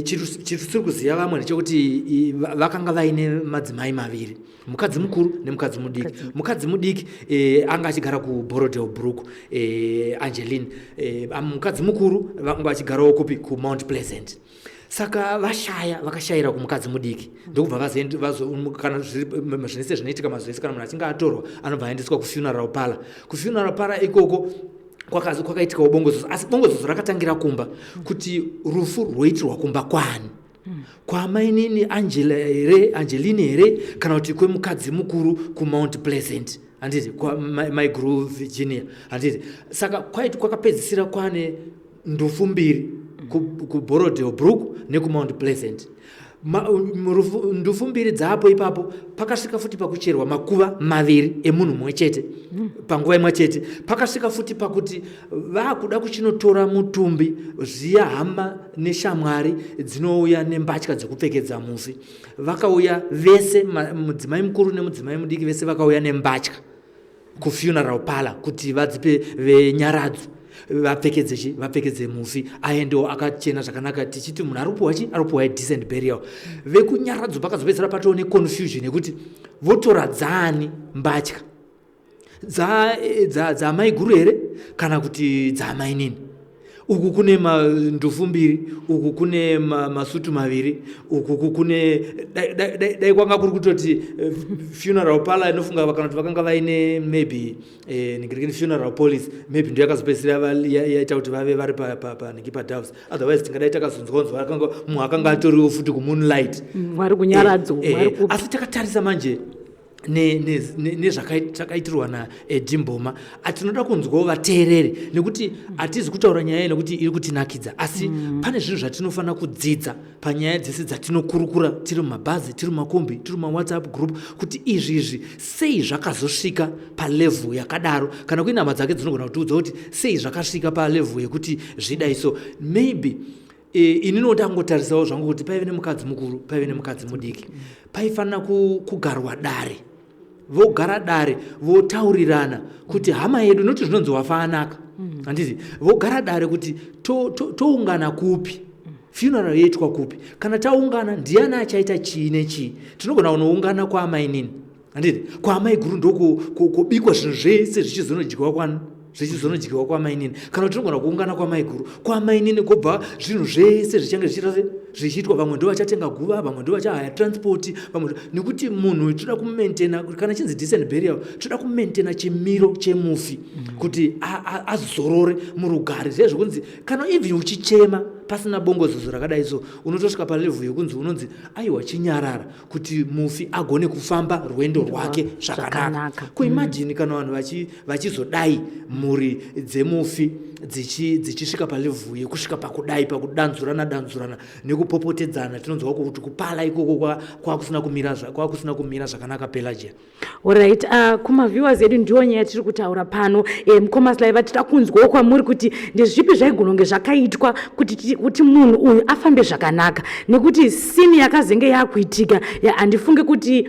chiri tiri kuziva vamwe ndechekuti vakanga vaine madzimai maviri, mukadzi mukuru nemukadzi mudiki. Mukadzi mudiki anga achigara kuBorodale Brook, Angeline. Mukadzi mukuru vanga vachigarawo kupi kuMount Pleasant. Saka vakashayira kumukadzi mudiki ndokubva kana zvinese zvinoitika mazuva kana munhu achinge atorwa anobva aendeswa kufuneral parlour. Kufuneral parlour ikoko kwakaitika bongozozo, asi bongozozo rakatangira kumba kuti rufu rwoitirwa kumba kwani, kwamainini Angeline here kana kuti kwemukadzi mukuru kuMount Pleasant, handiti kwa my Grove Virginia, handiti. Saka kwakapedzisira kwane ndufu mbiri kuBorodale Brook nekuMount Pleasant. Ndufu mbiri dzapo ipapo pakasvika futi pakucherwa makuva maviri emunhu mumwe chete panguva imwe chete. Pakasvika futi pakuti vakuda kuchinotora mutumbi zviya hama neshamwari dzinouya nembatya dzekupfekedza mufi. Vakauya vese, mudzimai mukuru nemudzimai mudiki, vese vakauya nembatya kufuneral parlour kuti vadzipe venyaradzo vapfekedze mufi aendewo akachena zvakanaka. Tichiti munhu aripuwa decent burial. Vekunyaradzo pakazopedzera patoo neconfusion yekuti votora dzani mbatya dzamai guru here kana kuti dzamai nini. Uku kune ndufu mbiri, uku kune masutu maviri, uku kune dai kwanga kuri kutoti funeral parlour inofunga kana kuti vakanga vaine maybe ningirikini funeral police maybe ndio yakazopedzisira yaita kuti vave vari paDoves. Otherwise tingadai takazonzwa munhu akanga atoriwo futi kuMoonlight vari kunyaradzo. Asi takatarisa manje nezvakaitirwa naEdimboma atinoda kunzwawo vateereri, nekuti hatizi kutaura nyaya nekuti iri kutinakidza, asi pane zvinhu zvatinofanira kudzidza panyaya dzese dzatinokurukura tiri mumabhazi, tiri mumakombi, tiri mumaWhatsApp group, kuti izvi sei zvakazosvika palevel yakadaro, kana kuine hama dzake dzinogona kutiudza kuti sei zvakasvika palevel yekuti zvidai so. Maybe inini ndotangotarisavo zvangu kuti paive nemukadzi mukuru, paive nemukadzi mudiki, paifanira kugarwa dare, vogara dare votaurirana kuti hama yedu noti zvinonzi wafanaka, handiti, vogara dare kuti toungana kupi, funeral yoitwa kupi, kana taungana ndiani achaita chii nechii. Tinogona kunoungana kwaamai nini, handiti, kwaamai guru ndokubikwa zvinhu zvese zvichizonodyiwa kwani zvichizonodyiwa kwamainini kana kuti tinogona kuungana kwamaiguru kwamainini kobva zvinhu zvese zvichange zvichiitwa vamwe ndo vachatenga guva vamwe ndo vachahaya transport vamwe nekuti munhu toda kumaintaina kana chinzi decent burial toda kumaintaina chimiro chemufi kuti azorore murugare zvezvo kunzi kana even uchichema pasina bongozozo rakadai so unotosvika palevhu yekunzi unonzi aiwa chinyarara kuti mufi agone kufamba rwendo rwake zvakanaka kuimagine kana vanhu vachizodai mhuri dzemufi dzichisvika palevhu yekusvika pakudai pakudanzurana nekupopotedzana tinonzwa kuti kupala ikoko kwakusina kumira zvakanaka pelagia. Alright, kumaviewers edu ndiyo nyaya tiri kutaura pano. Mukoma Sly vatida kunzwawo kwamuri kuti ndezvipi zvaigononge zvakaitwa kuti munhu uyu afambe zvakanaka, nekuti sini yakazenge yakuitika handifunge kuti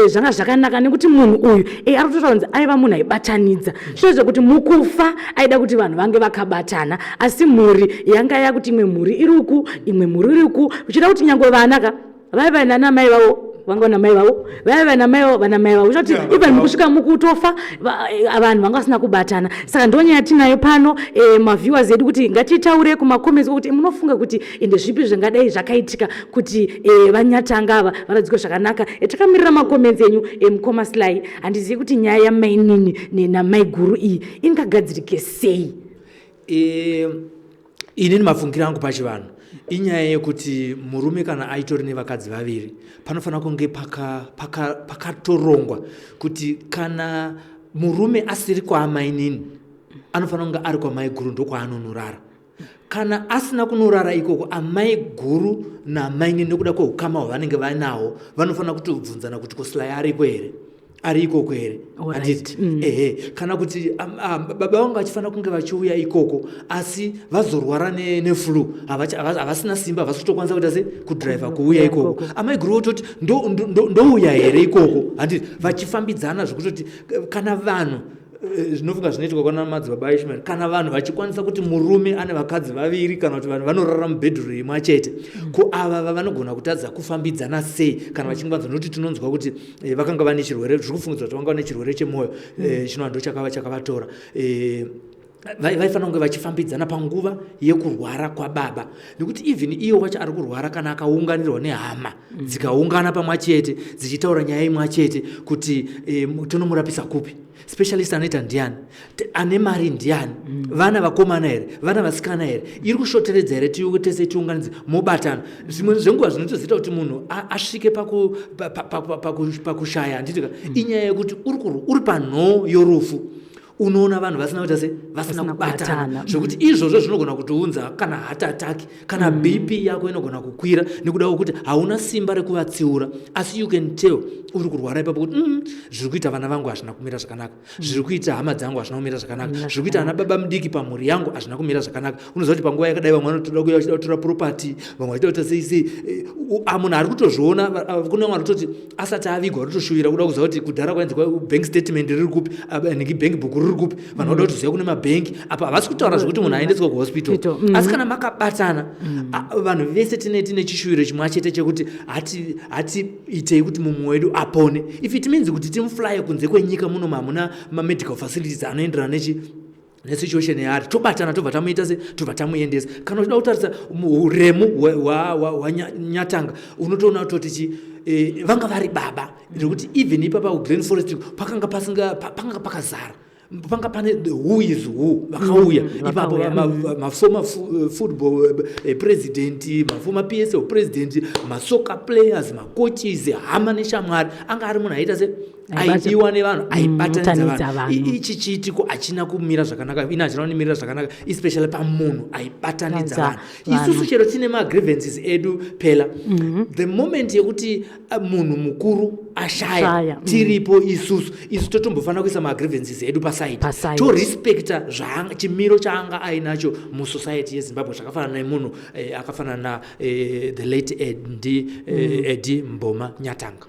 zvanga zvakanaka nekuti munhu uyu ari kutotaura aiva munhu aibatanidza zvino zvekuti mukufa aida kuti vanhu vange vakabatana, asi mhuri yanga yakuti imwe mhuri iri uku imwe mhuri iri uku uchida kuti nyangwe vana vaiva nana mai vavo vanga na mai vavo vaiva na mai vana mai vavo zvoti even mukusvika mukutofa vanhu vanga vasina kubatana. Saka ndonyaya tinayo pano maviewers edu kuti ngatitaure kumacomments kuti munofunga kuti ndezvipi zvingadai zvakaitika kuti vanyatanga ava varadzikwe zvakanaka. Takamirira macomments enyu Mukoma Sly, handizivi kuti nyaya yamainini namaiguru iyi ingagadzirike sei. Ini mafungiro angu pachivanhu inyaya yekuti murume kana aitori nevakadzi vaviri panofanira kunge pakatorongwa kuti kana murume asiri kwaamainini anofanira kunge ari kwamaiguru ndokwaanonorara. Kana asina kunorara ikoko amai guru namainini nekuda kweukama hwavanenge vainawo vanofanira kutobvunzana kuti ko Sly ariko here ari ikoko here handiti kana kuti baba vangu vachifanira kunge vachiuya ikoko asi vazorwara neflu havasina simba havasi kutokwanisa kuita se kudhiraivha kuuya ikoko amai guru vototi ndouya here ikoko handiti vachifambidzana zvekutoti kana vanhu zvinofunga zvinoitika kwana madzibaba ishmael kana vanhu vachikwanisa kuti murume ane vakadzi vaviri kana kuti vanhu vanorara mubhedhuru imwe chete ko ava vanogona kutadza kufambidzana sei kana vachinge vanzwa nokuti tinonzwa kuti vakanga vane chirwere zviri kufungidzwa kuti vanga vane chirwere chemwoyo chino hando chakavatora vaifanira kunge vachifambidzana panguva yekurwara kwababa nekuti even iyo wacho ari kurwara kana akaunganirwa nehama dzikaungana pamwe chete dzichitaura nyaya imwe chete kuti tonomurapisa kupi, specialist anoita ndiani, ane mari ndiani, vana vakomana here, vana vasikana here, iri kushoteredza here tese tiunganidze mobatana. Zvimwe zvenguva zvinotozoita kuti munhu asvike pakushaya handitika inyaya yekuti uri panhoo yorufu unoona vanhu vasina kuita se vasina kubatana zvokuti izvozvo zvinogona kutiunza kana heart attack kana BP yako inogona kukwira nekuda kwekuti hauna simba rekuvatsiura asi you can tell uri kurwara ipapo kuti zviri kuita vana vangu hazvina kumira zvakanaka, zviri kuita hama dzangu hazvina kumira zvakanaka, zviri kuita ana baba mudiki pamhuri yangu hazvina kumira zvakanaka. Unoziva kuti panguva yakadai vamwe vanotoda kuya vachida kutora property vamwe vachida kuita sei munhu ari kutozviona kune vamwe vatoti asati avigwa varitoshuvira kuda kuziva kuti kudhara kwainzi bank statement riri kupi negi bank book riri kupi vanhu vanoda kutoziva kune mabhengi apa havasi kutaura zvekuti munhu aendeswa kuhospital asi kana makabatana vanhu vese tine chishuviro chimwe chete chekuti hati itei kuti mumwe wedu apone. If it means kuti timuflye kunze kwenyika muno mamuna medical facilities anoenderana nesituation yaari tobatana tobva tamuita se tobva tamuendesa. Kana uchida kutarisa uremu hwanyatanga unotoona kutoti vanga vari baba nekuti even ipapa kugreen forest pakanga pakazara panga pane who is who vakauya ipapo maformer football president, maformer PSL president, masoccer players, macoaches, hama neshamwari anga ari munhu aita se aidiwa nevanhu aibatanidza vanhu. Ichi chiitiko hachina kumira zvakanaka, ina hachina kumirira zvakanaka especially pamunhu aibatanidza vanhu. Isusu chero tine magrievances edu pela the moment yekuti munhu mukuru ashaya tiripo isusu totombofanira kuisa magrievances edu paside to respecta chimiro chaanga ainacho musociety yeZimbabwe zvakafanana nemunhu akafanana na the late Eddie Mboma Nyatanga.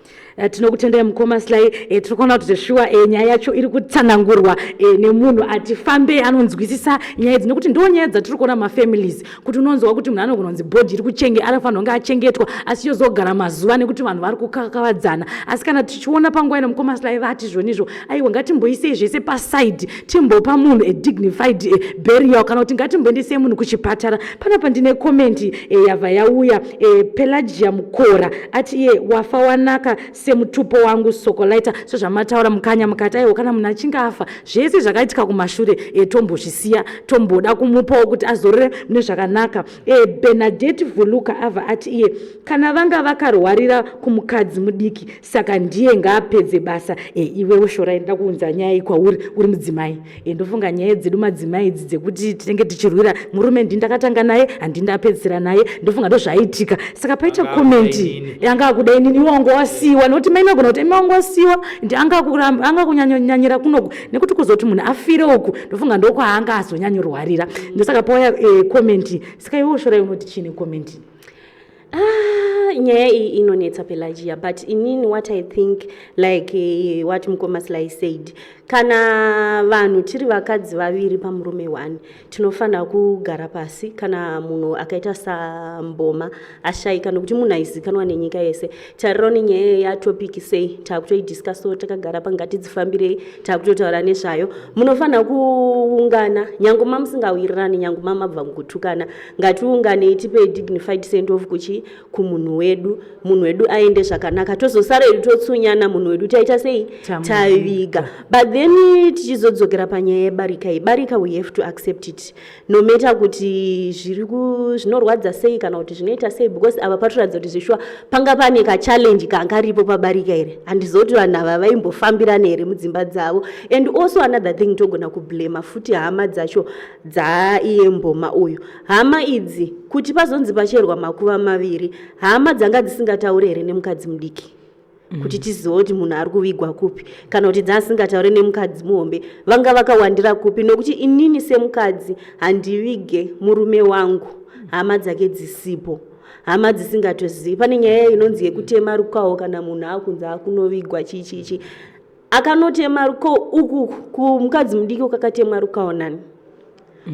Tinokutendera Mukoma Sly, tinokuona kuti zveshuwa nyaya yacho iri kutsanangurwa nemunhu atifambe anonzwisisa nyaya idzi nekuti ndo nyaya dzatiri kuona mafamilies kuti unonzwa kuti munhu anogona kunzi bhodhi iri kuchenge anofanira kunge achengetwa asi yozogara mazuva nekuti vanhu vari kukakavadzana. Asi kana tichiona panguva ino Mukoma Sly vati zvonizvo aiwa ngatimboisei zvese paside dignified, timbopa munhu a dignified burial, kana kuti ngatimboendese munhu kuchipatara. Panapa ndine comment yabva yauya Pelagia Mukora ati iye wafa wanaka semutupo wangu Sokolaita. So zvamataura mukanya mukati aiwo kana munhu achinge afa zvese zvakaitika kumashure tombozvisiya, tomboda kumupawo kuti azorore mune zvakanaka. Bernadette Vuluka ava ati iye kana vanga vakarwarira kumukadzi mudiki saka ndiye ngaapedze basa. Iwewo Shorai nda kuunza nyaya kwauri uri mudzimai. Ndofunga nyaya dzedu madzimai idzi dzekuti tinenge tichirwira murume ndakatanga naye handindapedzera naye, ndofunga ndozvaitika. Saka paita comment yanga kudai nini wangu wasiwa, nokuti mai magona kuti wangu wasiwa ndi anga kunyanyira kunoku nekuti kuzoti munhu afire uku ndofunga ndokwaanga azonyanyorwarira. Ndosaka pauya comment. Saka iwewo Shorai unoti chini comment? Nyaya iyi inonetsa Pelagia, but inini what I think, like what Mukoma Sly said, kana vanhu tiri vakadzi vaviri pamurume 1 tinofana kugara pasi. Kana munhu akaita samboma ashayika nokuti munhu aizikanwa nenyika yese, tarironi nyaya yatopic sei takutoidiscusso takagara pangatidzifambirei takutotaura nezvayo. Munofana kuungana nyangu mamusingawirirani, nyangu mamabva mukutukana, ngatiungane tipe dignified send off kumunhu wedu, munhu wedu aende zvakanaka, tozosara totsunyana munhu wedu taita sei taviga. But then tichizodzokera panyaya yebarika iyi, barika we have to accept it no matter kuti zvinorwadza sei kana kuti zvinoita sei, because ava patoratidza kuti zvishwa panga pane kachallenge kangaripo pabarika here, handizoti vanhu ava vaimbofambirana here mudzimba dzavo. And also another thing togona kublema futi hama dzacho dzaiye mboma uyu. Hama idzi kuti pazonzi pacherwa makuva maviri, hama dzanga dzisingataure here nemukadzi mudiki kuti tizive kuti munhu ari kuvigwa kupi, kana kuti dzasingataure nemukadzi muhombe vanga vakawandira kupi. Nokuti inini semukadzi handivige murume wangu hama dzake dzisipo, hama dzisingatozivi. Pane nyaya inonzi yekutema rukawo kana munhu akunzi akunovigwa chichichi, akanotema rukawo uku kumukadzi mudiki kwakatemwa rukawo nani,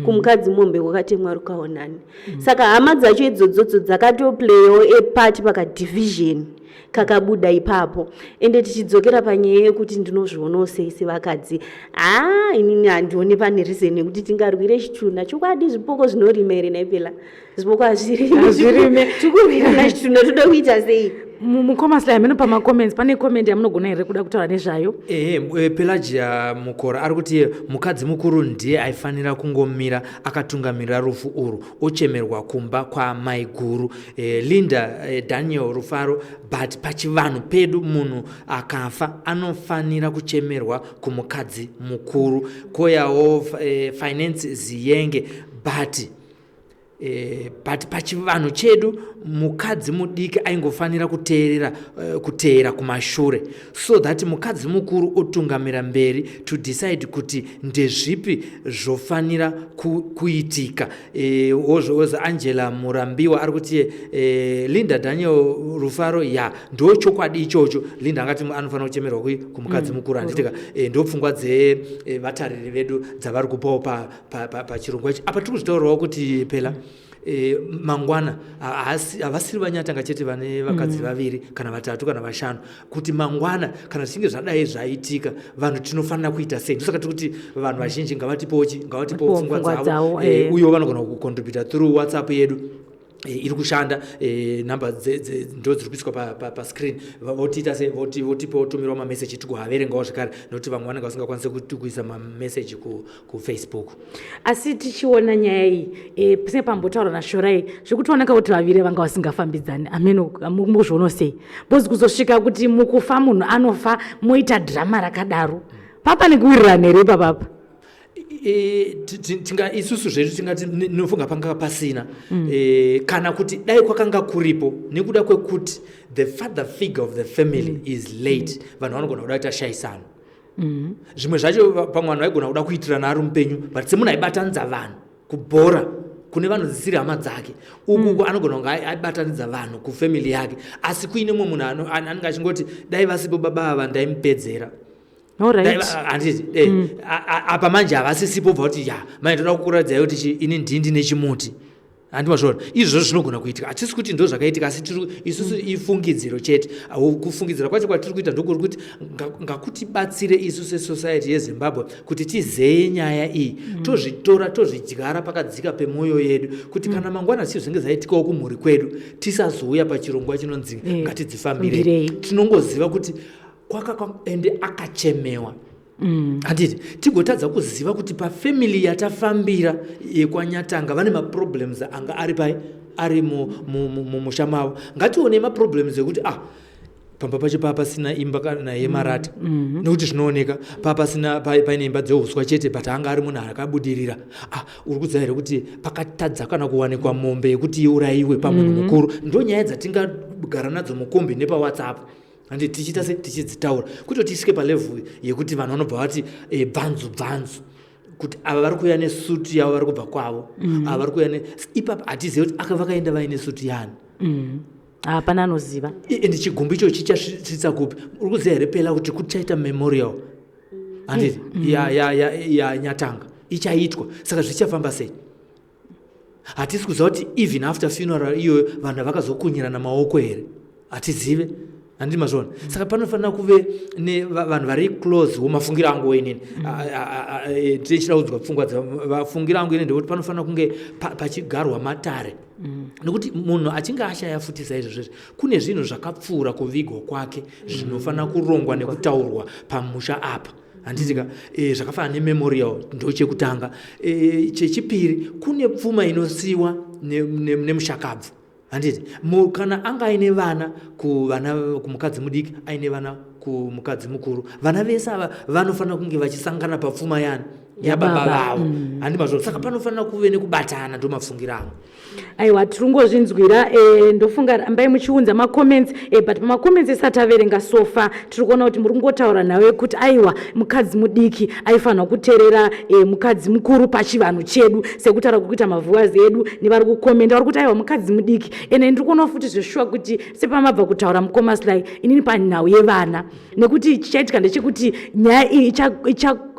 kumukadzi muhombe kwakatemwa rukawo nani. Saka hama dzacho idzodzo dzakatoplayawo epart pakadivision kakabuda ipapo. Ende tichidzokera panyaya yekuti ndinozvionawo sei sevakadzi, inini handioni pane reason yekuti tingarwire chitunha. Chokwadi zvipoko zvinorima here naipela, zvipoko hazvirime tikurwirana chitunha toda kuita sei? Mukoma Sly amene pamacomments pane comment yamunogona here kuda kutaura nezvayo? Pelagia Mukora ari kuti mukadzi mukuru ndiye aifanira kungomira akatungamirira rufu uru ochemerwa kumba kwa mai guru. Linda Daniel Rufaro, but pachivanhu pedu munhu akafa anofanira kuchemerwa kumukadzi mukuru. Koyawo finance ziyenge, but pachivanhu chedu mukadzi mudiki aingofanira kuteera kumashure, so that mukadzi mukuru otungamira mberi to decide kuti ndezvipi zvofanira kuitika. Woza Angela Murambiwa ari kuti Linda Daniel Rufaro ndo chokwadi ichocho. Linda angati anofanira kuchemerwa kumukadzi mukuru. Handitika ndopfungwa dzevatariri vedu dzavari kupawo pachirongwa ichi. Apa tiri kuzvitaurawo kuti Pela mangwana havasiri vanyatanga chete vane vakadzi vaviri kana vatatu kana vashanu, kuti mangwana kana zvichinge zvadai zvaitika vanhu tinofanira kuita sei. Ndosaka tiri kuti vanhu vazhinji ngavatipowo pfungwa dzavo, uyewo vanogona kucontributa through WhatsApp yedu iri kushanda. Namba ndo dziri kuiswa pascreen. Votiita sei? Votipawo tumirwa mameseji tikuhaverengawo zvakare, nokuti vamwe vanenge vasingakwanisi kuisa mameseji kufacebook. Asi tichiona nyaya iyi pese pambotaura naShorai zvikutooneka kuti vaviri vanga vasingafambidzani. Ameno muzviono sei? Bozi kuzosvika kuti mukufa munhu anofa moita drama rakadaro, papa nekuwirirana here papapa? Isusu zvedu tingati nofunga panga pasina, kana kuti dai kwakanga kuripo nekuda kwekuti the father figure of the family is late, vanhu vanogona kuda kuita shayisana. Zvimwe zvacho pamwe vanhu vaigona kuda kuitirana ari mupenyu, but semunhu aibatanidza vanhu kubhora kune vanhu dzisiri hama dzake, uku anogona kunge aibatanidza vanhu kufamily yake, asi kuine mumwe munhu anenge achingoti dai vasipo baba ava ndaimupedzera. Apa manje havasisipo bva kuti manje toda kukuradzai kuti ini ndindi nechimuti. handimazvona izvozvo zvinogona kuitika hatisi kuti ndo zvakaitika asi isusu ifungidziro chete kufungidzira kwacho kwatiri kuita ndokuri kuti ngakutibatsire isu sesociety yezimbabwe kuti tizeye nyaya iyi tozvitora tozvidyara pakadzika pemwoyo yedu kuti kana mangwana siyo zvinge zaitikawo kumhuri kwedu tisazouya pachirongwa chinonzi ngatidzifambirei tinongoziva kuti ende akachemewa handiti tigotadza kuziva kuti pafamily yatafambira yekwanyatanga vane maproblems anga ari mumusha mavo ngatione maproblems ekuti pamba pacho papasina imba kana yemarata nekuti zvinooneka papasina paine imba dzeuswa chete but anga ari munhu akabudirira uri kuziva here kuti pakatadza kana kuwanikwa mombe yekuti iurayiwe pamunhu mukuru ndo nyaya dzatingagara nadzo mukombi nepawhatsapp handi tichiita se tichidzitaura kuti tisvike palevhel yekuti vanhu vanobva vati bvanzu kuti ava vari kuuya nesuti yavo vari kubva kwavo ava vari kuuya ipapo hatizive kuti vakaenda vaine suti yani hapana anoziva ende chigumbu icho chichasvitsa kupi uri kuziva here pela kuti kuchaita memorial handiti yanyatanga ichaitwa saka zvichafamba sei hatisi kuziva kuti even after funeral iyoyo vanhu vakazokunyirana maoko here hatizive handimazvona saka panofanira kuve nevanhu vari close womafungiro angu wenini tichida kudzwa pfungwa vafungiro angu inini ndekuti panofanira kunge pachigarwa matare nekuti munhu achinge ashaya futi saizvozvezvo kune zvinhu zvakapfuura kuvigwa kwake zvinofanira kurongwa nekutaurwa pamusha apa handitika zvakafanana nememorial ndo chekutanga chechipiri kune pfuma inosiyiwa nemushakabvu handiti kana anga aine vana kumukadzi mudiki aine vana kumukadzi mukuru vana vese ava vanofanira kunge vachisangana papfuma yani yababa vavo handimazvo saka panofanira kuve nekubatana ndo mafungiro angu aiwa tirungozvinzwira ndofunga rambai muchiunza macomments but pamacomments esati averenga sofa tiri kuona kuti muri kungotaura nawe kuti aiwa mukadzi mudiki aifanira kuteerera mukadzi mukuru pachivanhu chedu sekutaura kuita mavhuazi edu nevari kukomenda vari kuti aiwa mukadzi mudiki ende ndiri kuona futi zveshuwa kuti sepamabva kutaura mukoma Sly inini panhau yevana nekuti chichaitika ndechekuti nyaya iyi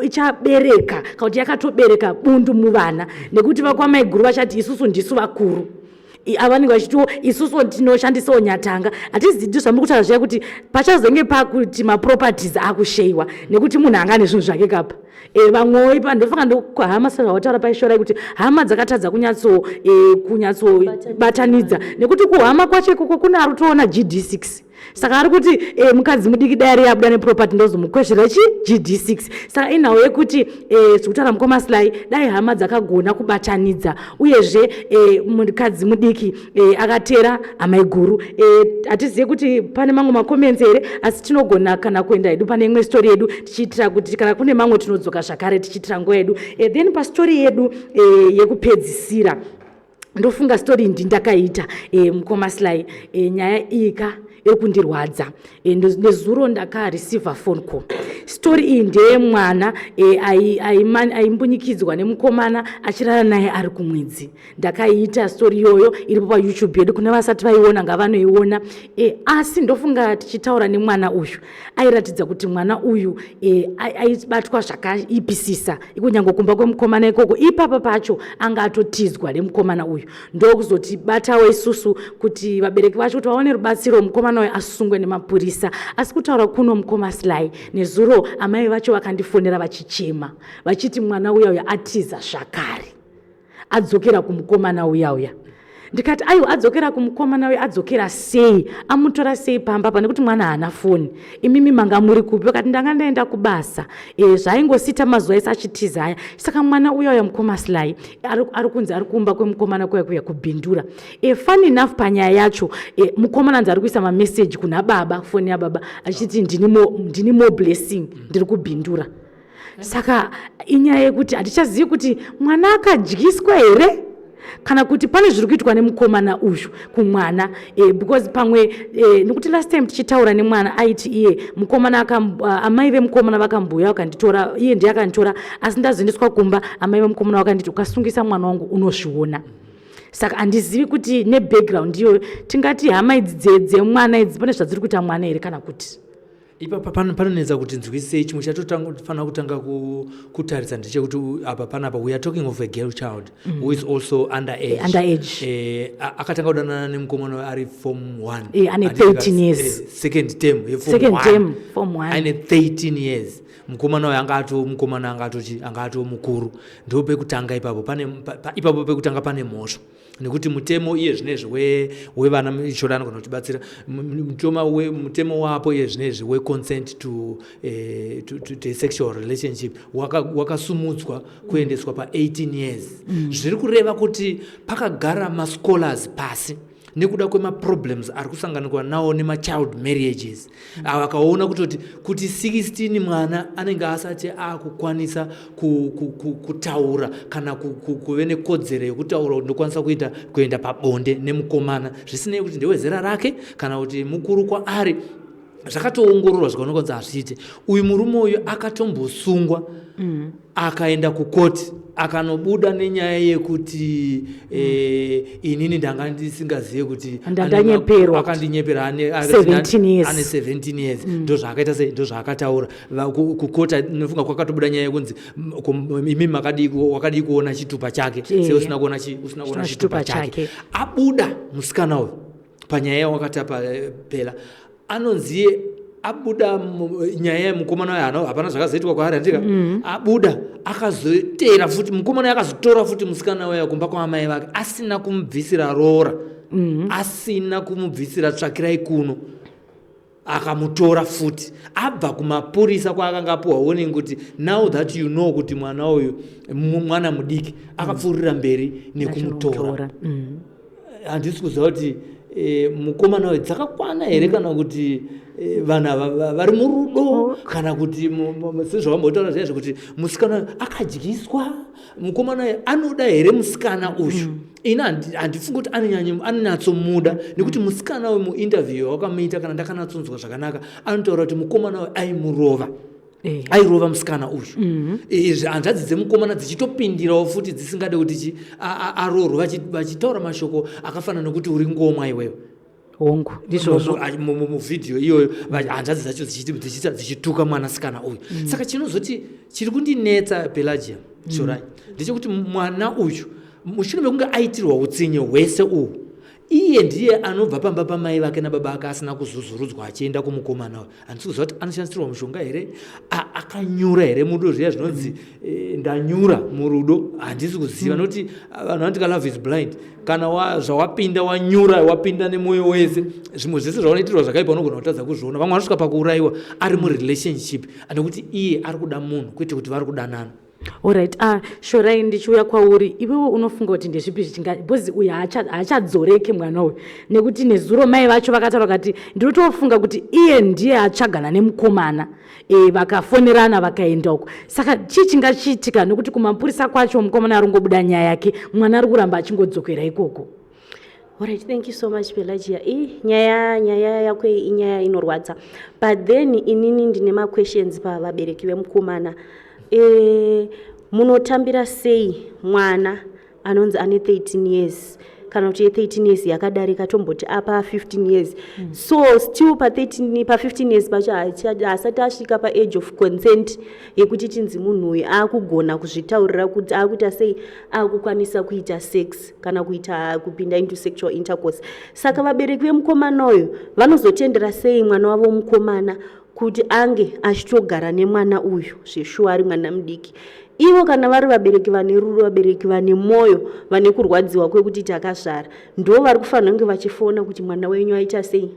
ichabereka kana kuti yakatobereka bundu muvana nekuti vakwamai guru vachati isusu ndisu vakuru avanenge vachitiwo isusu tinoshandisawo nyatanga hatizidi zvamuri kutaura zviya kuti pachazonge pakuti maproperties akusheyiwa nekuti munhu anga nezvinhu zvake kapa vamwewo ipa ndofunga ndokuhama sezvavataura paishorai kuti hama dzakatadza kunyatsobatanidza nekuti kuhama kwacho ikoko kuna ari kutoona GD6 saka ari kuti mukadzi mudiki dai yabuda neproperty ndozomukwezvera GD6 saka inhau yekuti zvekutaura mukoma Sly dai hama dzakagona kubatanidza uyezve mukadzi mudiki akateera hamai guru hatizive kuti pane mamwe macomments here asi tinogona kana kuenda hedu pane imwe story yedu tichiitira kuti kana kune mamwe tinodzoka zvakare tichiitira nguva yedu then pastori yedu yekupedzisira ndofunga story ndakaita mukoma Sly nyaya ika yekundirwadza nezuro ndakareceiva phone call story iyi ndeyemwana aimbunyikidzwa nemukomana achirara naye ari kumwedzi ndakaiita story iyoyo iripo paYouTube yedu kune vasati vaiona ngavanoiona asi ndofunga tichitaura nemwana uyu airatidza kuti mwana uyu aibatwa zvakaipisisa ikunyangokumba kwemukomana ikoko ipapa pacho anga atotizwa nemukomana uyu ndokuzotibatawo isusu kuti vabereki vacho kuti vaone rubatsiro mukomana uyu asungwe nemapurisa asi kutaura kuno mukoma Sly nezuro amai vacho vakandifonera vachichema vachiti mwana uya atiza zvakare adzokera kumukomana uya ndikati aiwa adzokera kumukomana uya adzokera sei amutora sei pamba pane kuti mwana haana foni imimi manga muri kupi vakati ndanga ndaenda kubasa zvaingosita mazuva ese achitiza aya saka mwana uya mukoma Sly ari kunzi ari kumba kwemukomana kuya kubhindura funny enough panyaya yacho mukomana nzi ari kuisa mameseji kuna baba foni yababa achiti ndini more blessing ndiri kubhindura saka inyaya yekuti hatichazivi kuti mwana akadyiswa here kana kuti pane zviri kuitwa nemukomana uyu kumwana because pamwe nekuti last time tichitaura nemwana aiti iye mukomana amai vemukomana vakambuya vakanditora iye ndiye akanditora asi ndazoendeswa kumba amai vemukomana vakanditi ukasungisa mwana wangu unozviona saka handizivi kuti nebackground iyo tingati hama idzi dzemwana idzi pane zvadziri kuita mwana here kana kuti Ipapa panonetsa kuti nzwisise chimwe chatofana kutanga kutarisa ndechekuti apa panapa we are talking of a girl child who is also underage. Akatanga kudanana nemukomana ari form 1 ane 13 years second term form 1 ane 13 years. Mukomana wayo angato mukuru. Ndo pekutanga ipapo pekutanga pane mhosva nekuti mutemo iye zvinezvi wevana mishorano kana kutibatsira mutemo wapo iye zvinezvi we consent to a sexual relationship wakasumudzwa kuendeswa pa 18 years. Zviri kureva kuti pakagara mascholars pasi nekuda kwemaproblems ari kusanganikwa nawo nemachild marriages akaona kuti 16 mwana anenge asati akukwanisa kutaura kana kuve nekodzero yekutaura kuti ndokwanisa kuenda pabonde nemukomana zvisinei kuti ndewezera rake kana kuti mukuru kwaari. Zvakatoongororwa zvikaonekwa kuti hazviite. Uyu murume uyu akatombosungwa akaenda kuCourt akanobuda nenyaya yekuti inini ndanga ndisingazive kuti akandinyepera ane 17 years ndo zvakaita sei ndo zvakataura kuCourt. Nofunga kwakatobuda nyaya yekunzi imi wakadi kuona chitupa chake sei usina kuona chitupa chake. Abuda musikana uyu panyaya wakatapa pela anonziye abuda nyaya yemukomana wayo hapana zvakazoitwa kwaari andika abuda akazotera futi mukomana wayo akazotora futi musikana wayo kumba kwamai vake asina kumubvisira rora asina kumubvisira tsvakirai kuno akamutora futi abva kumapurisa kwaakanga apuwa warning kuti now that you know kuti mwana uyu mwana mudiki akapfuurira mberi nekumutora. Handisi kuziva kuti mukomana wayo dzakakwana here kana kuti vana vari murudo kana kuti sezvavambotaura zvaizvo kuti musikana akadyiswa mukomana wayo anoda here musikana uyu. Ina handifungi kuti anonyatsomuda nekuti musikana uyu muinterview wakamuita kana ndakanatsonzwa zvakanaka anotaura kuti mukomana wayo airova musikana uyu. Izvi hanzvadzi dzemukomana dzichitopindirawo futi dzisingade kuti arorwa vachitaura mashoko akafanana nokuti uri ngomwa iwewe hongu ndizvozvo muvhidhiyo iyoyo hanzvadzi dzacho dzichituka mwanasikana uyu. Saka chinozoti chiri kundinetsa Pelagia Shorai ndechekuti mwana uyu mushure mekunge aitirwa utsinye hwese uhu iye ndiye anobva pamba pamai vake nababa ake asina kuzuzurudzwa achienda kumukomana uyu. Handisi kuziva kuti anoshandisirwa mushonga here akanyura here murudo zviya zvinonzi ndanyura murudo handisi kuziva nokuti vanhu vanoti love is blind kana zvawapinda wanyura wapinda nemwoyo wese zvimwe zvese zvaunoitirwa zvakaipa unogona kutadza kuzviona. Vamwe vanosvika pakuurayiwa ari murelationship nekuti iye ari kuda munhu kwete kuti vari kudanana. Alright, Shorai ndichiuya kwauri iwewe unofunga kuti ndezvipi because uyu haachadzoreke mwana uyu nekuti nezuro mai vacho vakataura kuti ndinotofunga kuti iye ndiye atsvagana nemukomana vakafonerana vakaenda uko. Saka chii chingachiitika nekuti kumapurisa kwacho mukomana ari kungobuda nyaya yake mwana ari kuramba achingodzokera ikoko. Alright, thank you so much Pelagia. Nyaya yako inyaya inorwadza, but then inini ndine ma-questions pavabereki vemukomana. Munotambira sei mwana anonzi ane 13 years kana kuti 13 years yakadarika tomboti apa 15 years so still pa 15 years pacho asati asvika pa age of consent yekuti tinzi munhu uyu akugona kuzvitaurira kuti akuita sei akukwanisa kuita sex kana kupinda into sexual intercourse. Saka vabereki vemukomana uyu vanozotendera sei mwana wavo mukomana kuti ange achitogara nemwana uyu zveshuwa ari mwana mudiki. Ivo kana vari vabereki vane rudo, vabereki vane mwoyo, vane kurwadziwa kwekuti takazvara, ndo vari kufanira kunge vachifona kuti mwana wenyu aita sei,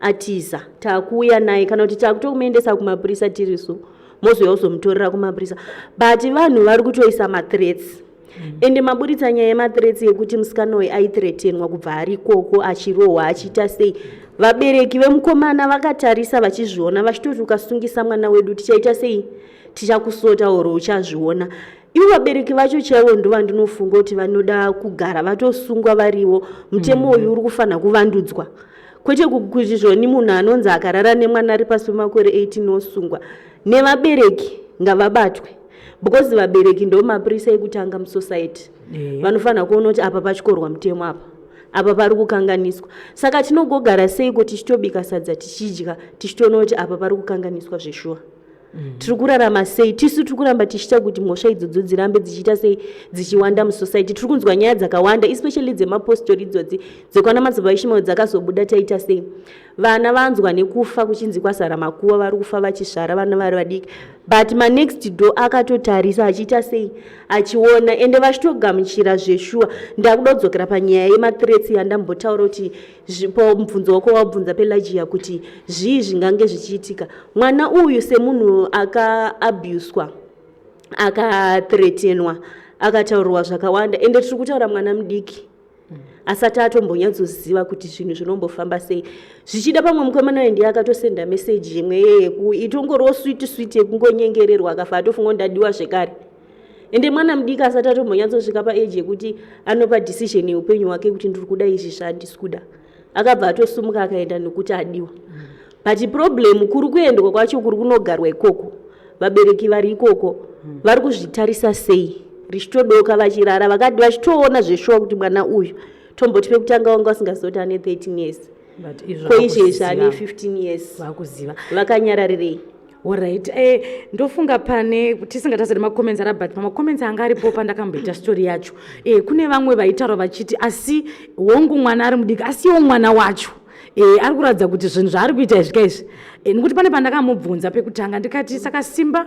atiza takuuya naye kana kuti takutomuendesa kumapurisa tiriso mozouya uzomutorera kumapurisa. But vanhu vari kutoisa mathreats ende maburitsa nyaya yemathreats yekuti musikana uyu aithreatenwa kubva ari ikoko achirohwa achiita sei. Vabereki vemukomana vakatarisa vachizviona vachitoti ukasungisa mwana wedu tichaita sei, tichakusota oro uchazviona. Ivo vabereki vacho chaivo ndo vandinofunga kuti vanoda kugara vatosungwa varivo. Mutemo uyu uri kufanira kuvandudzwa kwete kuti zvoni munhu anonzi akarara nemwana ari pasi pemakore 18 osungwa. Nevabereki ngavabatwe because vabereki ndo mapurisa ekutanga musociety. Vanofanira kuona kuti apa pachikorwa mutemo apa apa pari kukanganiswa. Saka tinogogara seiko tichitobika sadza tichidya tichitoona kuti apa pari kukanganiswa zveshuwa. Tiri kurarama sei? Tisu tiri kuramba tichiita kuti mhosva idzodzo dzirambe dzichiita sei dzichiwanda musociety. Tiri kunzwa nyaya dzakawanda especially dzemapostori idzodzi dzekwana madzibaba Ishmael dzakazobuda taita sei. Vana vanzwa nekufa kuchinzi kwasara makuva vari kufa vachizvara vana vari vadiki. But next door akatotarisa achiita sei achiona ende vachitogamuchira zveshuwa. Ndakuda kudzokera panyaya yemathreats yandambotaura kuti mubvunzo wako wabvunza pelagia kuti zvii zvingange zvichiitika. Mwana uyu semunhu akaabuswa akathreatenwa akataurirwa zvakawanda ende tiri kutaura mwana mudiki asati atombonyatsoziva kuti zvinhu zvinombofamba sei. Zvichida pamwe mukomana ndiye akatosenda message imwe itongoriwo switi yekungonyengererwa akafa atofunga ndadiwa zvekare. Ende mwana mudiki asati atombonyatsosvika paage yekuti anopa decision yeupenyu hwake kuti ndiri kuda izvi zvandisi kuda. Akabva atosumuka akaenda nekuti adiwa. But problem kuri kuendwa kwacho kuri kunogarwa ikoko. Vabereki vari ikoko vari kuzvitarisa sei richitodoka vachirara vakati vachitoona zveshuwa kuti mwana uyu tombotipe kutanga wanga asingazoti ane 13 years koizvezvi ane 15 years vakuziva vakanyararirei. Alright, ndofunga pane tisingatasiri macomments ara but macomments anga aripo pandakamboita story yacho. Kune vamwe vaitaura vachiti asi hongu mwana ari mudiki asiwo mwana wacho. Ari kuradza kuti zvinhu zvaari kuita izvika izvi. Nekuti pane pandakamubvunza pekutanga ndikati saka Simba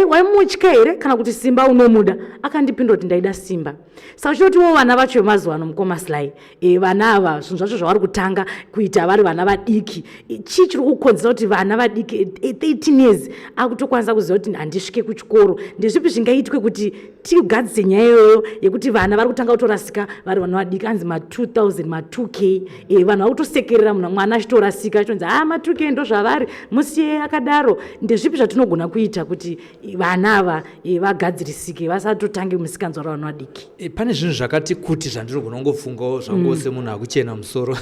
waimutya here kana kuti Simba unomuda? Akandipindura kuti ndaida Simba. Saka chinotiwo vana vacho vemazuva ano mukoma Sly vana ava zvinhu zvacho zvavari kutanga kuita vari vana vadiki chii chiri kukonzera kuti vana vadiki 13 years akutokwanisa kuziva kuti handisvike kuchikoro? Ndezvipi zvingaitwe kuti tigadzise nyaya iyoyo yekuti vana vari kutanga kutorasika vari vana vadiki anzi ma2000 ma2k vanhu vari kutosekerera mwana achitorasika achonzi ma2k ndo zvavari musiye akadaro. Ndezvipi zvatinogona kuita kuti vana ava vagadzirisike vasatotange musikanzwa vana vadiki? Pane zvinhu zvakati kuti zvandirogona kungofungawo zvangu semunhu akuchena musoro.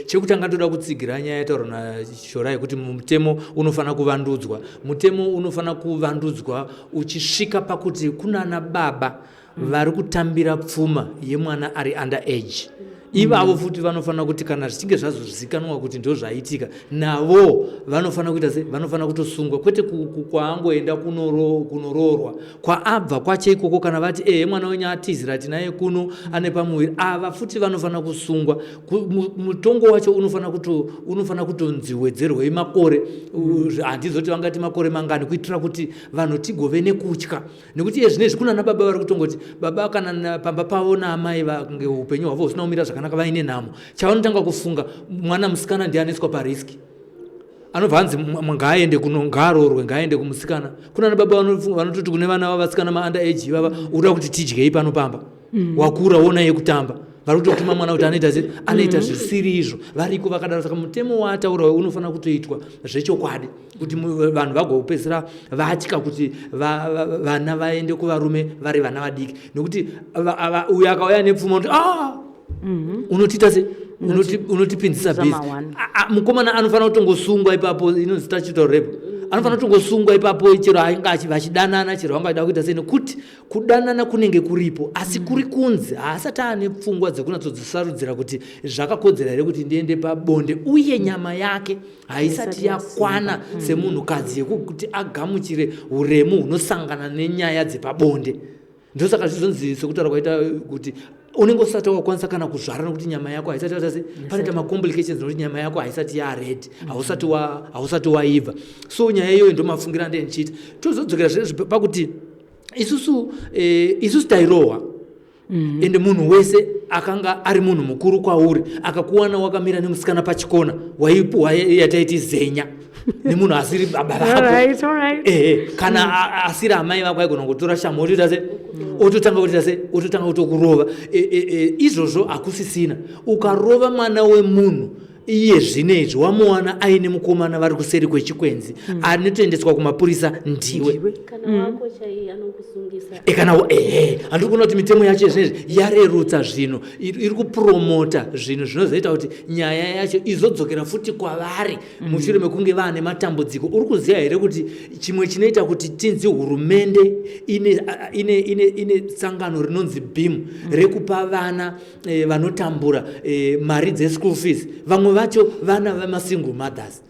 Chekutanga ndoda kutsigira nyaya yataurwa naShorai yekuti mutemo unofana kuvandudzwa. Mutemo unofana kuvandudzwa uchisvika pakuti kunana baba vari kutambira pfuma yemwana ari under age. Ivavo futi vanofana kuti kana zvichinge zvazozikanwa kuti ndo zvaitika navo vanofana kuita sei vanofana kutosungwa kwete kwaangoenda kunoroorwa kwaabva kwache ikoko kana vati mwana wenyu atizira tinaye kuno ane pamuviri ava futi vanofana kusungwa. Mutongo wacho unofana kutonziwedzerwe makore handizoti vangati makore mangani kuitira kuti vanhu tigove nekutya nekuti zvinezvi kuna nababa vari kutongoti baba kana pamba pavo naamai vange upenyu hwavo husina kumira zvakanaka vaine nhamo chavanotanga kufunga mwana musikana ndiye aneswa pariski anobva anzi ngaaende kuno ngaaroorwe ngaaende kumusikana. Kuna nababa vanototi kune vana vavasikana maanda age ivava uda kuti tidyei pano pamba wakura wona yekutamba vari kutotuma mwana kuti anoita zvisiri izvo variko vakadaro. Saka mutemo wataura unofana kutoitwa zvechokwadi kuti vanhu vagopedzera vatya kuti vana vaende kuvarume vari vana vadiki nekuti uyo akauya nepfuma kuti unotiita se unotipinzisa bhizi. Mukomana anofana kutongosungwa ipapo inonzi statutory rape. Anofana kutongosungwa ipapo chero vachidanana chero vangada kuita sei nekuti kudanana kunenge kuripo asi kuri kunzi haasati ane pfungwa dzekunatsodzisarudzira kuti zvakakodzera here kuti ndiende pabonde uye nyama yake haisati yakwana semunhukadzi yekuti agamuchire uremu hunosangana nenyaya dzepabonde. Ndosaka zvizonzi sekutaura kwaita kuti unenge usati wakwanisa kana kuzvara nekuti nyama yako haisati watase panoita macomplications nokuti nyama yako haisati yaready hausati waibva. So nyaya iyoyo ndomafungira ndenichiti tozodzokera zvezvi pakuti isusu tairohwa ende munhu wese akanga ari munhu mukuru kwauri akakuwana wakamira nemusikana pachikona waipuwa yataiti zenya nemunhu asiri baba vako kana asiri amai vako aigona kutora shamo ototanga kutokurova. Izvozvo hakusisina ukarova mwana wemunhu iye zvinezvi wamuwana aine mukomana vari kuseri kwechikwenzi anotoendeswa kumapurisa ndiwe kana handiri kuona kuti mitemo yacho zvinezvi yarerutsa zvinhu iri kupromota zvinhu zvinozoita kuti nyaya yacho izodzokera futi kwavari mushure mekunge vaane matambudziko. Uri kuziva here kuti chimwe chinoita kuti tinzi hurumende ine sangano rinonzi BEAM rekupa vana vanotambura mari dzeschool fees, vamwe vacho vana vemasingle mothers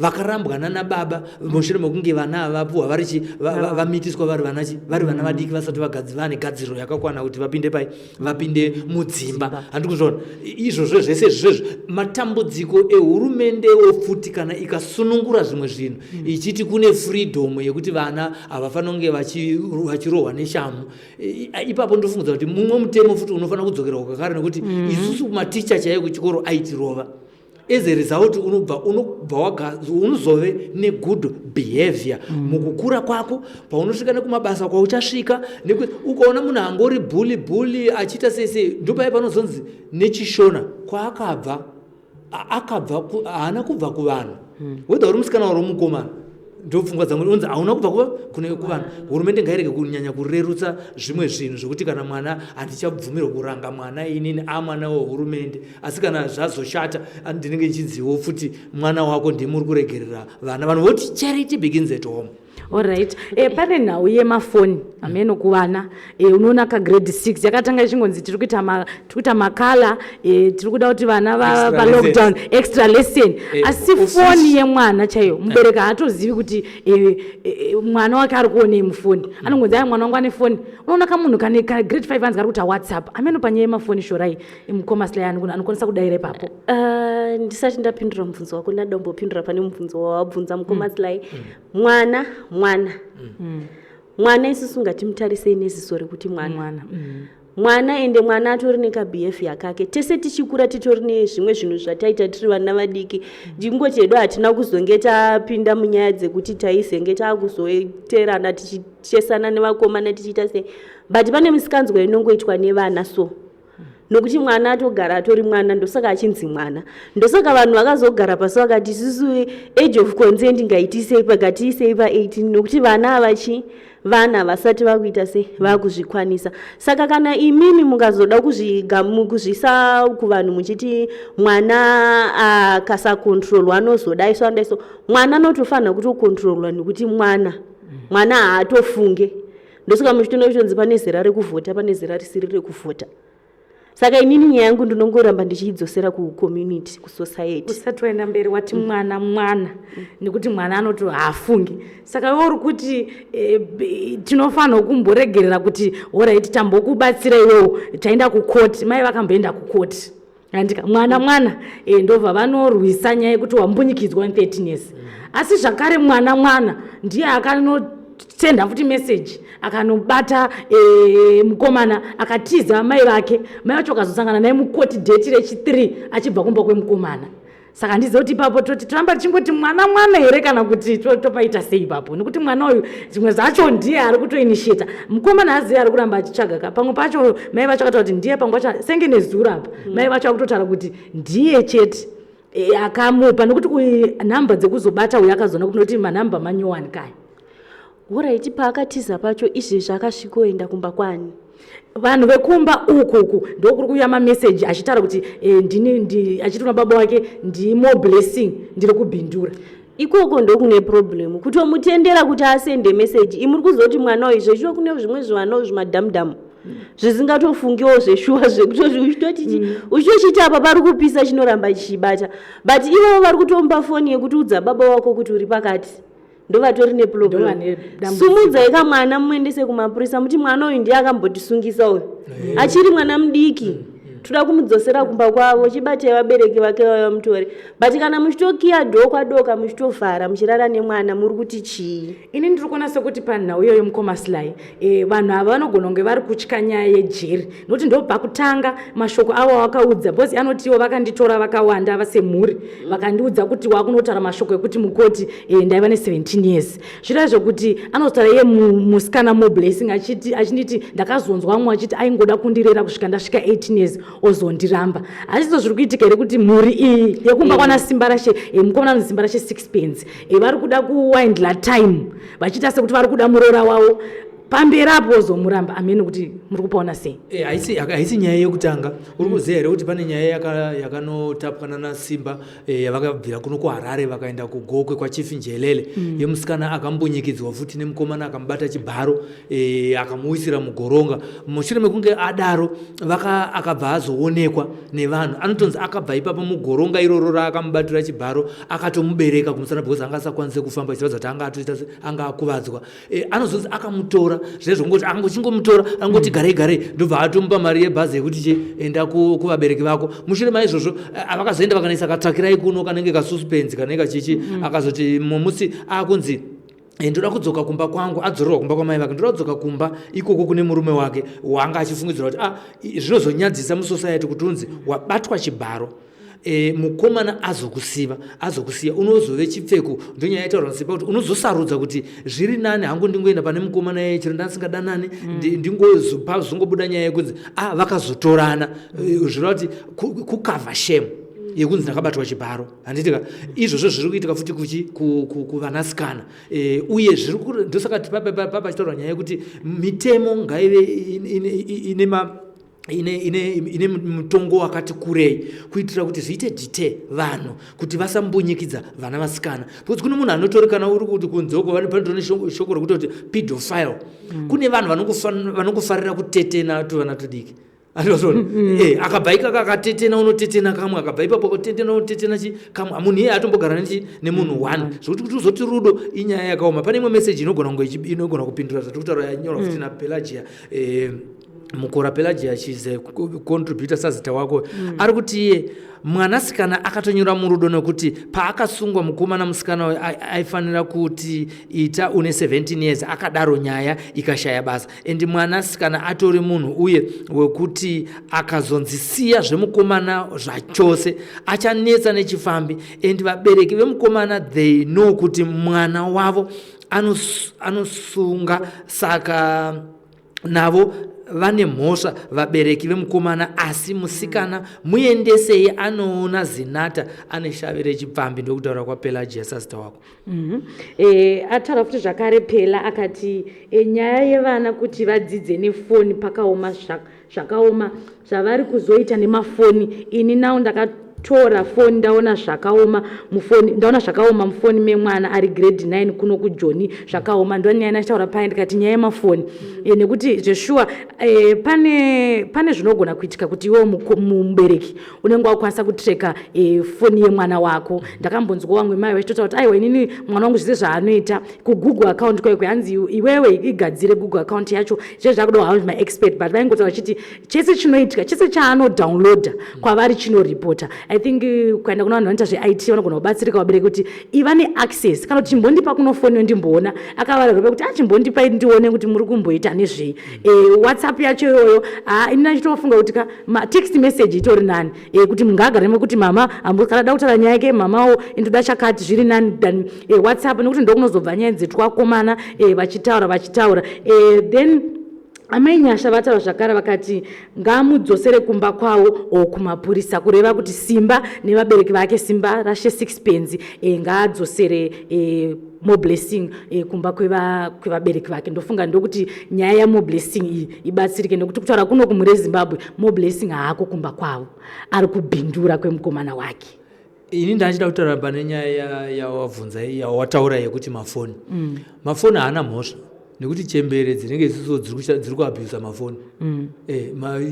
vakarambwa nana baba mushure mekunge vana avapuwa vamitiswa vari vana vadiki vasati vane gadziriro yakakwana kuti vapinde mudzimba. Handiri kuzviona izvozvo zvese izvozvo matambudziko ehurumende ofuti kana ikasunungura zvimwe zvinhu ichiti kune freedom yekuti vana havafanira kunge vachirohwa neshamu. Ipapo ndofungudza kuti mumwe mutemo futi unofanira kudzokerwa kakare nekuti isusu maticha chaiyo kuchikoro aitirova. As a result unozove negood behavior mukukura kwako paunosvika nekumabasa kwauchasvika ukaona munhu angori bhuli achiita sese ndopai panozonzi nechishona kwaakabva haana kubva kuvanhu weda uri musikana wari mukomana ndopfungwa dzangu unzi hauna kubva kuvanhu. Hurumende ngairege kunyanya kurerutsa zvimwe zvinhu zvokuti kana mwana handichabvumirwa kuranga mwana inini amwana wehurumende, asi kana zvazoshata ndinenge nchinziwo futi mwana wako ndimuri kuregerera vana vanhu voti charity begins at home. Alright. Pane nhau yemafoni ameno kuvana unoona kagrade 6 yakatanga ichingonzi tiri kuita makala tiri kuda kuti vana lockdown extra lesson asi foni yemwana chaiyo mubereki haatozivi kuti mwana wake ari kuonei mufoni. Anongonzi aya mwana wangu ane foni. Unoona kamunhu kane grade 5 anzi kari kuita WhatsApp ameno panyaya yemafoni shorai mukoma Sly anokwanisa kudaira ipapo. Ndisati ndapindura mubvunzo wako ndadombopindura pane mubvunzo wawabvunza mukoma Sly. Mwana isusu ngatimutarisei neziso rekuti mwana ende mwana atori nekabehavior kake. Tese tichikura titori nezvimwe zvinhu zvataita tiri vana vadiki ndingoti hedu hatina kuzonge tapinda munyaya dzekuti taizenge takuzoterana tichichesana nevakomana tichiita sei, but pane misikanzwa inongoitwa nevana so nokuti mwana atogara atori mwana ndosaka achinzi mwana. Ndosaka vanhu vakazogara pasi vakati isusu age of consent ngaitisei pakatiisei pa18 nokuti vana avachi vana vasati vakuita sei vakuzvikwanisa. Saka kana imimi mukazoda kuzvisa kuvanhu muchiti mwana akasakontrolwa anozodaiso andaiso, mwana anotofanira kutokontrolwa nekuti mwana haatofunge. Ndosaka muchitoona kuchonzi pane zera rekuvhota pane zera risiri rekuvhota. Saka inini nyaya yangu ndinongoramba ndichidzosera kucommunity kusociety. Usati waenda mberi wati mwana nekuti mwana anoti haafungi. Saka uri kuti tinofanira kumboregerera kuti alright tambokubatsira iwewo taenda kucourt, mai vakamboenda kucourt. Andika mwana ndobva vanorwisa nyaya yekuti wambunyikidzwa 13 years. Asi zvakare mwana ndiye akanotenda futi message akanobata mukomana akatiza mai vake, mai vacho akazosangana naye mukoti date rechi3 achibva kumba kwemukomana. Saka ndizo kuti ipapo toti toramba tichingoti mwana here kana kuti topaita sei ipapo, nekuti mwana uyu zvimwe zvacho ndiye ari kutoinitiata. Mukomana hazivi ari kuramba achichagaka. Pamwe pacho mai vacho akataura kuti ndiye, pamwe pacho senge nezura apa mai vacho akutotaura kuti ndiye chete akamupa, nekuti nhamba dzekuzobata uyu akazoona kunoti manhamba manyowani kaya. Alright, paakatiza pacho izvi zvakasvikoenda kumba kwani? Vanhu vekumba ukuku ndokuri kuuya mameseji achitaura kuti achitona baba wake ndimo blessing ndiri kubhindura. Ikoko ndokune problem kutomutendera kuti asende message. Imuri kuzoti mwana uyu zveshuwa kune zvimwe zvivana zvimadhamudhamu zvizingatofungiwo zveshuwa zvekuti uchitochita apa pari kupisa chinoramba chichibata, but ivo vari kutomba foni yekuti udza baba wako kuti uri pakati. Ndovatori neproblem. Sumudzai kamwana muendese kumapurisa muti mwana uyu ndiye akambotisungisa uyu achiri mwana mudiki toda kumudzosera kumba kwavo chibatai vabereki vake vamutore. But kana muchitokiya doka muchitovhara muchirara nemwana muri kuti chii? Ini ndiri kuona sekuti panhau iyoyo mukoma Sly vanhu ava vanogona kunge vari kutya nyaya yejeri, nokuti ndobva kutanga mashoko avo vakaudza, bhosi anotiwo vakanditora vakawanda vasemhuri vakandiudza kuti wakunotaura mashoko ekuti mukoti ndaiva ne17 years. Zvira zvokuti anotaura iye musikana moblessing achinditi ndakazonzwa mumwe achiti aingoda kundirera kusvika ndasvika 18 years. ozondiramba hazvizo zviri kuitika here kuti mhuri iyi yekumba kwana simba rashe mukomana simba rashe 6 pence vari kuda kuwindla time vachiita sekuti vari kuda muroora wavo pamberi apo ozomuramba amene kuti muri kupaona sei haisi nyaya yekutanga uri kuziva here kuti pane nyaya yakanotapwana nasimba yavakabvira kuno kuharare vakaenda kugokwe kwachief njelele yemusikana akambunyikidzwa futi nemukomana akamubata chibharo akamuwisira mugoronga mushure mekunge adaro akabva azoonekwa nevanhu anotonzi akabva ipapo mugoronga iroro raakamubatira chibharo akatomubereka kumusana because anga asakwanise kufamba ichiratidza kuti anga akuvadzwa anozonzi akamutora zvezvongoti angochingomutora angoti garei ndobva atomupa mari yebhazi yekuti enda kuvabereki vako mushure maizvozvo vakazoenda vakanaisa katrakirai kuno kanenge kasuspense kanenge kachichi akazoti musi akunzi ndoda kudzoka kumba kwangu adzorerwa kumba kwamai vake ndoda kudzoka kumba ikoko kune murume wake wanga achifungidzira kuti zvinozonyadzisa musociety kuti unzi wabatwa chibharo mukomana azokusiya unozove chipfeko ndonyaya yaitaura nasipa kuti unozosarudza kuti zviri nani hangu ndingoenda pane mukomana yaye chero ndasingadanani ndingozopa zvongobuda nyaya yekunzi vakazotorana zvireva kuti kukavha shame yekunzi ndakabatwa chibharo handitika izvozvo zviri kuitika futi kuvanasikana uye ndosaka papachitaura nyaya yekuti mitemo ngaive ine mutongo wakati kurei kuitira kuti zviite dite vanhu kuti vasambunyikidza vana vasikana because kune munhu anotorikana uri kuti kunzoko vanopandone shoko rekuti kuti pedophile kune vanhu vanokufarira kutetena tuvana tudiki akabva ikaka akatetena unotetena kamwe akabva ipapo akatetena unotetena kamwe munhu iye atombogara nemunhu 1 zvokuti kuti uzoti rudo inyaya yakaoma pane imwe meseji inogona kupindura zvati kutaura yanyorwa futi naPelagia mukora Pelagia she's a contributor sazita wako ari kuti iye mwanasikana akatonyora murudo nekuti paakasungwa mukomana musikana aifanira kuti ita une 17 years akadaro nyaya ikashaya basa endi mwanasikana atori munhu uye wekuti akazonzisiya zvemukomana zvachose achanetsa nechifambi endi vabereki vemukomana they know kuti mwana wavo anosunga saka navo vane mhosva vabereki vemukomana asi musikana muendesei anoona zinata ane shave rechipfambi ndokutaura kwaPelagia sazita wako ataura futi zvakare Pela akati nyaya yevana kuti vadzidze nefoni pakaoma zvakaoma zvavari kuzoita nemafoni ini nawo ndakatora foni ndaona zvakaoma mufoni memwana ari grade 9 kuno kuJoni zvakaoma ndonyaya nachitaura paye ndikati nyaya yemafoni nekuti zveshuwa pane zvinogona kuitika kuti iwe mubereki unenge wakwanisa kutreka foni yemwana wako ndakambonzwa wamwe mai vachitotaura kuti aiwa inini mwana wangu zvize zvaanoita kuGoogle account kwekwe hanzi iwewe igadzire Google account yacho zvezvo zvakuda hanzi maexpert but vaingotaura vachiti chese chinoitika chese chaanodownloada kwavari chinoripota I think kuenda kuna vanhu vanoita zveIT vanogona kubatsirika vabereki kuti iva neaccess kana kuti chimbondipa kuno foni ndimboona akavarerwa pekuti chimbondipa ndione kuti muri kumboita nezvei WhatsApp yacho iyoyo ini nachitofunga kuti text message itori nani kuti mungagara kuti mama kana da kutaura nyaya yake mamawo ndoda chakati zviri nani than WhatsApp nekuti ndokunozobva nyaya dzetwakomana vachitaura then amai nyasha vataura zvakare vakati ngamudzosere kumba kwawo kumapurisa kureva kuti simba nevabereki vake simba rashe 6 pence ngaadzosere moblessing kumba kwevabereki vake ndofunga ndokuti nyaya yamoblessing iyi ibatsirike nekuti kutaura kuno kumhuri Zimbabwe moblessing haako kumba kwavo ari kubhindura kwemukomana wake ini ndachida kutaura pane nyaya yawabvunza yawataura yekuti mafoni haana mhosva nekuti chembere dzinenge isiso dziri kuabhusa mafoni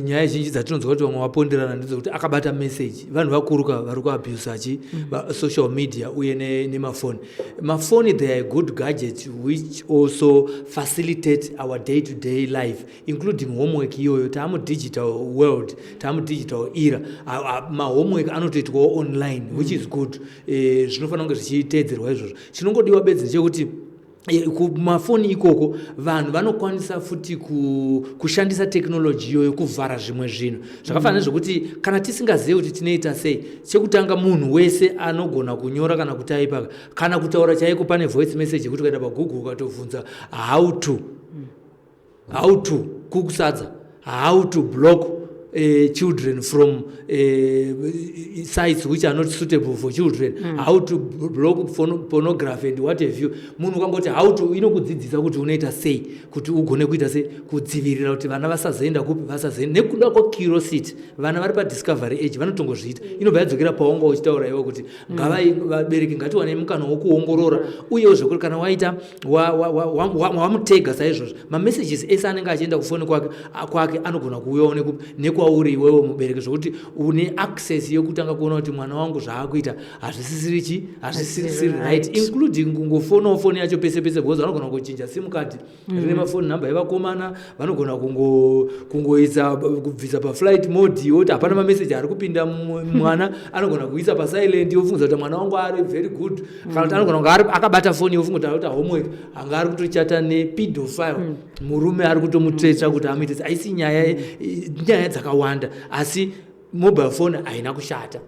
nyaya zhinji dzatinonzwa kuti vamwe vaponderana ndidzo kuti akabata message vanhu vakuruka vari kuabhusa social media uye nemafoni mafoni they are good gadgets which also facilitate our day-to-day life including homework iyoyo taamu digital world taamu digital era mahomework anotoitwawo online which is good zvinofanira kunge zvichiteedzerwa izvozvo chinongodiwa bedzi chekuti kumafoni ikoko vanhu vanokwanisa futi kushandisa teknoloji iyoyo kuvhara zvimwe zvinhu zvakafanana nezvokuti kana tisingazivi kuti tinoita sei chekutanga munhu wese anogona kunyora kana kutaipa kana kutaura chaiko pane voice message yekuti ukaenda paGoogle ukatovhunza how to kukusadza how to block children from sites which are not suitable for children, how to block pornography and what have you. Munhu kwangoti how to inokudzidzisa kuti unoita sei kuti ugone kuita sei kudzivirira kuti vana vasazoenda kupi vasazoenda nekuda curiosity. Vana vari discovery age vanotongozviita. Inobva yadzokera paunga uchitaura iwe kuti vabereki ngatiwane mukana wokuongorora uyewo zvekuri kana waita wamutega saizvozvo mamessages ese anenge achienda kufoni kwake anogona kuuyawo nekwauri iwewo mubereki zvokuti une access yekutanga kuona kuti mwana wangu zvaakuita hazvisiri right, including kungofonawo foni yacho pese pese because vanogona kuchinja sim card rine mafoni namba yevakomana vanogona kungoisa kubvisa paflight mode yoti hapana mamessage ari kupinda mwana anogona kuisa pasilent yofunza kuti mwana wangu ari very good kana kuti anogona kunge akabata foni yofunga kuti homework anga ari kutochata nepedophile murume ari kutomutretsa kuti amuitisa. Haisi nyaya dzakawanda asi mobile phone haina kushata.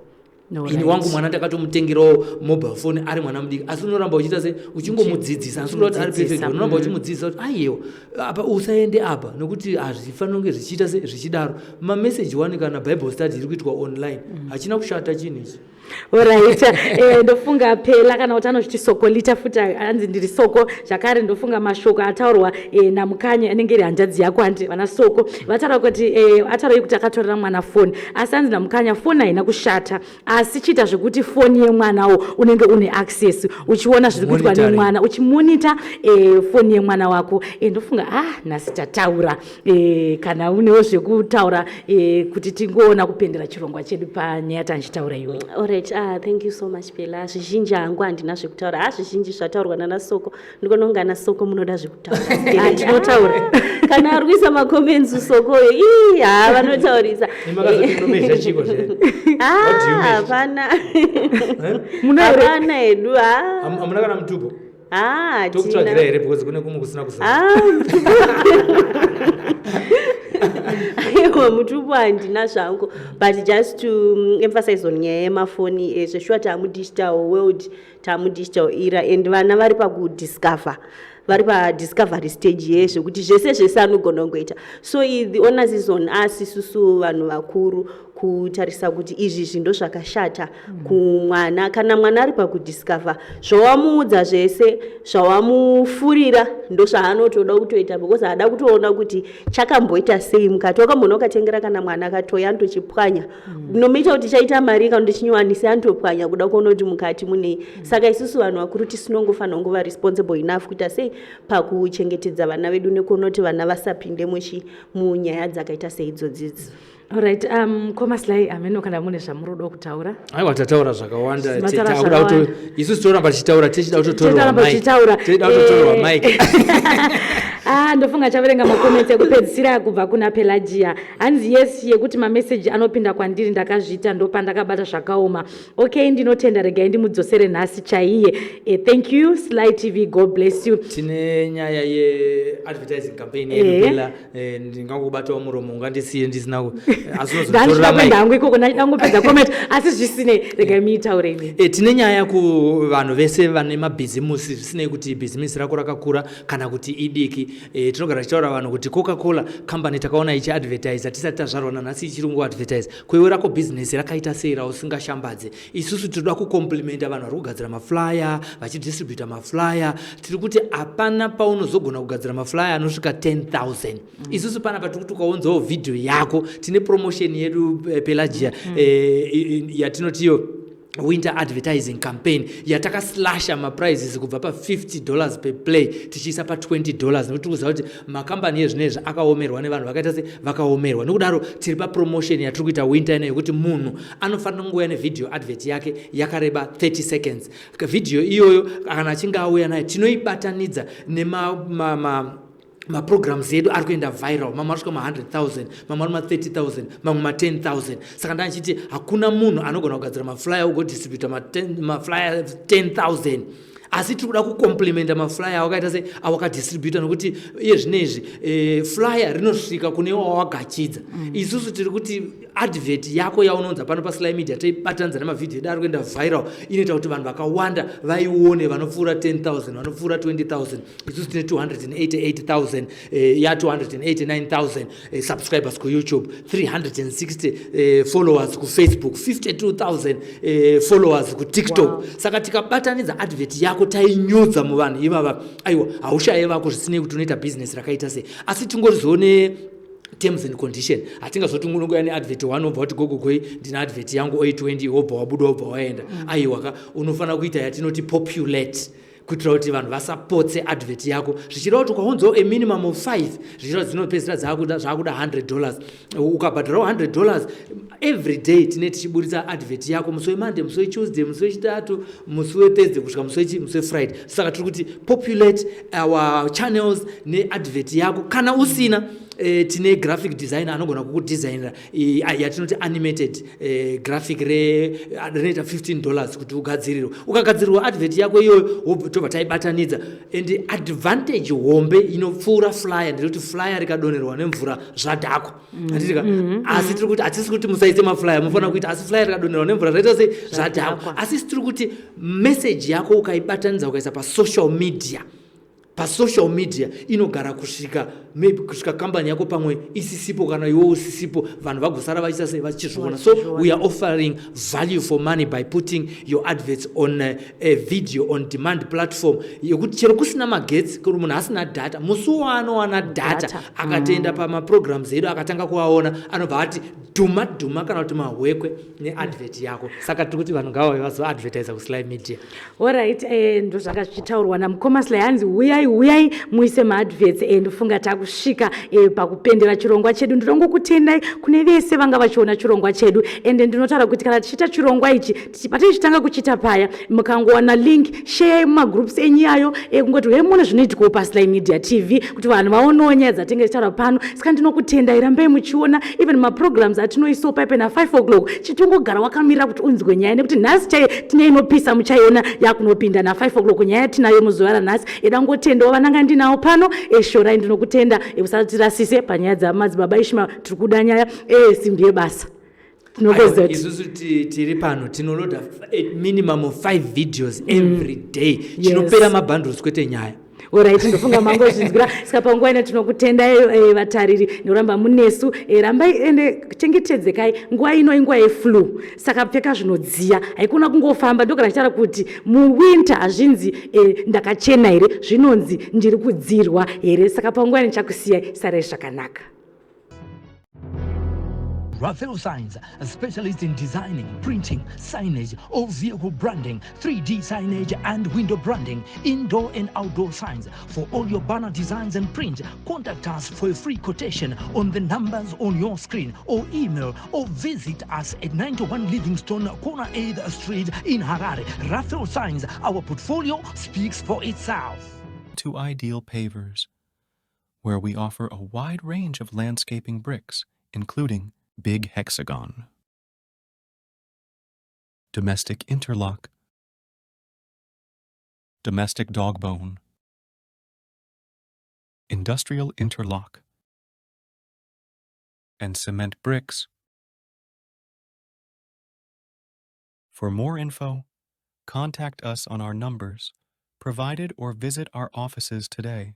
Ini wangu mwana ndakatomutengerawo mobile phone ari mwana mudiki asi unoramba uchiita sei uchingomudzidzisa asi kuti ari perfect unoramba uchimudzidzisa kuti aiyewo apa usaende apa nokuti hazvifanira kunge zvichiita sei zvichidaro. Mamessage wani kana bible study iri kuitwa online hachina kushata chinhu ichi. Alright, ndofunga phela kana kuti anozviti soko litafuta hanzi ndiri soko zvakare ndofunga mashoko ataurwa namukanya anenge iri hanzvadzi yako andi vana soko vataura kuti ataura kuti akatorera mwana foni asi hanzi namukanya foni haina kushata asi chiita zvekuti foni yemwanawo unenge une access uchiona zviri kuitwa nemwana uchimonita foni yemwana wako. Ndofunga nhasi tataura kana unewo zvekutaura kuti tingoona kupendera chirongwa chedu panyaya tanchitaura iwe. Alright, thank you so much Pela. Zvizhinji hangu handina zvekutaura. Zvizhinji zvataurwa nana soko. Ndikono ngana soko munoda zvekutaura. Tinotaura. Kana ari kuisa macomments sokoyo, vanotaurisa. Nimakazotinomezha chiko zveni. Hapana. Hapana edu. Hamuna kana mutubo? Tokutsvagira here because kune kumwe kusina kusa. Mutubu handina zvangu, but just to emphasize on nyaya yemafoni zveshuwa tamudigital world tamudigital era and vana vari pakudiscover vari padiscovery stage yezvekuti zvese anogona kungoita. So the onus is on us isusu vanhu vakuru kutarisa kuti izvi zvindo zvakashata kumwana. Kana mwana ari pakudiscover zvawamuudza zvese zvawamufurira ndo zvaanotoda kutoita because haada kutoona kuti chakamboita sei mukati wakamboona ukatengera kana mwana akatoya anotochipwanya nomeita kuti chaita mari kana ndichinyowanisa anotopwanya kuda kuona kuti mukati munei. Saka isusu vanhu vakuru tisinongofanira kunge responsible enough kuita sei pakuchengetedza vana vedu nekuona kuti vana vasapinde munyaya dzakaita seidzodzi. Alright, koma Sly ameno kana mune zvamurodo kutaura? Aiwa tataura zvakawanda titaura kuti isusu toramba tichitaura tichida kutotorwa mic. Ndofunga chaverenga makoments ekupedzisira kubva kuna Pelagia. Hanzi yes yekuti mamessage anopinda kwandiri ndakazviita ndopa ndakabata zvakaoma. Okay, ndinotenda regai ndimudzosere nhasi chaiye. Thank you Sly TV, God bless you. Tine nyaya ye advertising campaign yePela ndingangobatawo muromo ngandisiye ndisina ndangu ikoko ndangopedza comment asi zvisine regai muitaureni. Tine nyaya kuvanhu vese vane mabhizimusi zvisinei kuti bhizimisi rako rakakura kana kuti idiki. Tinogara tichitaura vanhu kuti Coca-Cola company takaona ichiadvertise tisati tazvarwa nanhasi ichirungu advertise kwewe rako bhizinesi rakaita sei rausingashambadze. Isusu tinoda kukomplimenta vanhu vari kugadzira maflyer vachidistributa maflyer. Tiri kuti hapana paunozogona kugadzira maflyer anosvika 10,000. Isusu panapa tiri kuti ukaonzawo vhidhiyo yako tine promotion yedu Pelagia yatinotiyo winter advertising campaign yatakaslasha maprices kubva pa$50 per play tichiisa pa$20 nekuti kuziva kuti makambani ezvinezvi akaomerwa nevanhu vakaita se vakaomerwa. Nokudaro tiri papromotion yatiri kuita winter ino yekuti munhu anofanira kungouya nevidhiyo advert yake yakareba 30 seconds. Vidhiyo iyoyo kana achinge auya nayo tinoibatanidza maprograms edu ari kuenda viral. Mamwe asvika 100,000, mamwe ari 30,000, mamwe 10,000. Saka ndachiti hakuna munhu anogona kugadzira maflyer ugodistributa maflyer 10,000 asi tiri kuda kucomplimenta maflyer awakaita se awakadistributa nokuti iye zvinezvi flyer rinosvika kune wawagachidza. Isusu tiri kuti advert yako yaunonza pano paSly Media taibatanidza nemavhidhiyo edu ari kuenda viral inoita kuti vanhu vakawanda vaione, vanopfuura 10,000 vanopfuura 20,000. Isusu tine 288,000 289,000 subscribers kuYouTube, 360 followers kuFacebook, 52,000 followers kuTikTok. Wow. Saka tikabatanidza advert yako tainyudza muvanhu ivava, aiwa haushaye vako zvisinei kuti unoita business rakaita sei, asi tingorizoone terms and condition. Hatingazoti unongoya neadvert one obva kuti gogogoi ndina advert yangu 820 wobva wabuda wobva waenda. Aiwa unofana kuita yatinoti populate kuitira kuti vanhu vasapotse advert yako, zvichireva kuti ukaunzawo a minimum of 5 zvichireva dzinopedzisira zvakuda $100. Ukabhadhirawo $100 every day tine tichiburitsa advert yako musi weMonday, musi weTuesday, musi wechitatu, musi weThursday kusvika musi weFriday. Saka tiri kuti populate our channels neadvert yako. Kana usina tine graphic designer anogona kukudesignera yatinoti animated graphic rinoita $15 kuti ugadzirirwe. Ukagadzirirwa advert yako iyoyo tobva taibatanidza. And advantage hombe inopfuura flyer ndekuti flyer rikadonerwa nemvura zvadhako. Asi tiri kuti hatisi kuti musaise maflyer, mufanira kuita, asi flyer rikadonerwa nemvura zvaita sei zvadhako. Asi tiri kuti message yako ukaibatanidza ukaisa pasocial media, pasocial media inogara kusvika maybe kusvika kambani yako pamwe isisipo kana iwe usisipo, vanhu vagosara vachizviona. So we are offering value for money by putting your adverts on a video on demand platform yokuti chero kusina magetsi, kuti munhu asina data, musi waanowana data akatoenda pamaprograms edu akatanga kuaona anobva ati dhuma kana kuti mahwekwe neadvert yako. Saka tiri kuti vanhu ngavauye vazoadvertisa kuSly Media. Alright, ndo zvanga zvichitaurwa namukoma Sly, hanzi uyai muise maadverts ndofunga takusvika pakupendera chirongwa chedu. Ndinongokutendai kune vese vanga vachiona chirongwa chedu, ende ndinotaura kuti kana tichita chirongwa ichi pataichitanga kuchita paya mukangowana link share mumagroups enyayo kungoti muone zvinoitikawo paSly Media TV kuti vanhu vaonewo nyaya dzatinenge tichitaura pano. Saka ndinokutendai, rambai muchiona even maprograms atinoisawo paipe na5 o'clock chitongogara wakamirira kuti unzwe nyaya, nekuti nhasi tine inopisa muchaiona yakunopinda na5 o'clock nyaya tinayo muzuva ranhasi. Edangotendawo vananga ndinawo pano shorai, ndinokutenda usatirasise panyaya dzamadzibaba ishima, tiri kuda nyaya simbi yebasa. Isusu tiri pano tinoloda minimum of 5 videos every day. Chinopera mabundles kwete nyaya. Alright, ndofunga mangozvinzwira. Saka panguva ino tinokutendai vatariri nekuramba munesu. Rambai ende chengetedzekai, nguva ino inguva yeflu, saka pfeka zvinodziya, haikona kungofamba. Ndogara ndichitaura kuti muwinter hazvinzi ndakachena here, zvinonzi ndiri kudzirwa here. Saka panguva ino ndichakusiyai, sarai zvakanaka. Rafel Signs, a specialist in designing, printing, signage, all vehicle branding, 3D signage and window branding, indoor and outdoor signs. For all your banner designs and print, contact us for a free quotation on the numbers on your screen, or email or visit us at 91 Livingstone, Corner 8th Street in Harare. Rafel Signs, our portfolio speaks for itself. To Ideal Pavers, where we offer a wide range of landscaping bricks, including big hexagon, domestic interlock, domestic dog bone, industrial interlock, and cement bricks. For more info, contact us on our numbers provided or visit our offices today.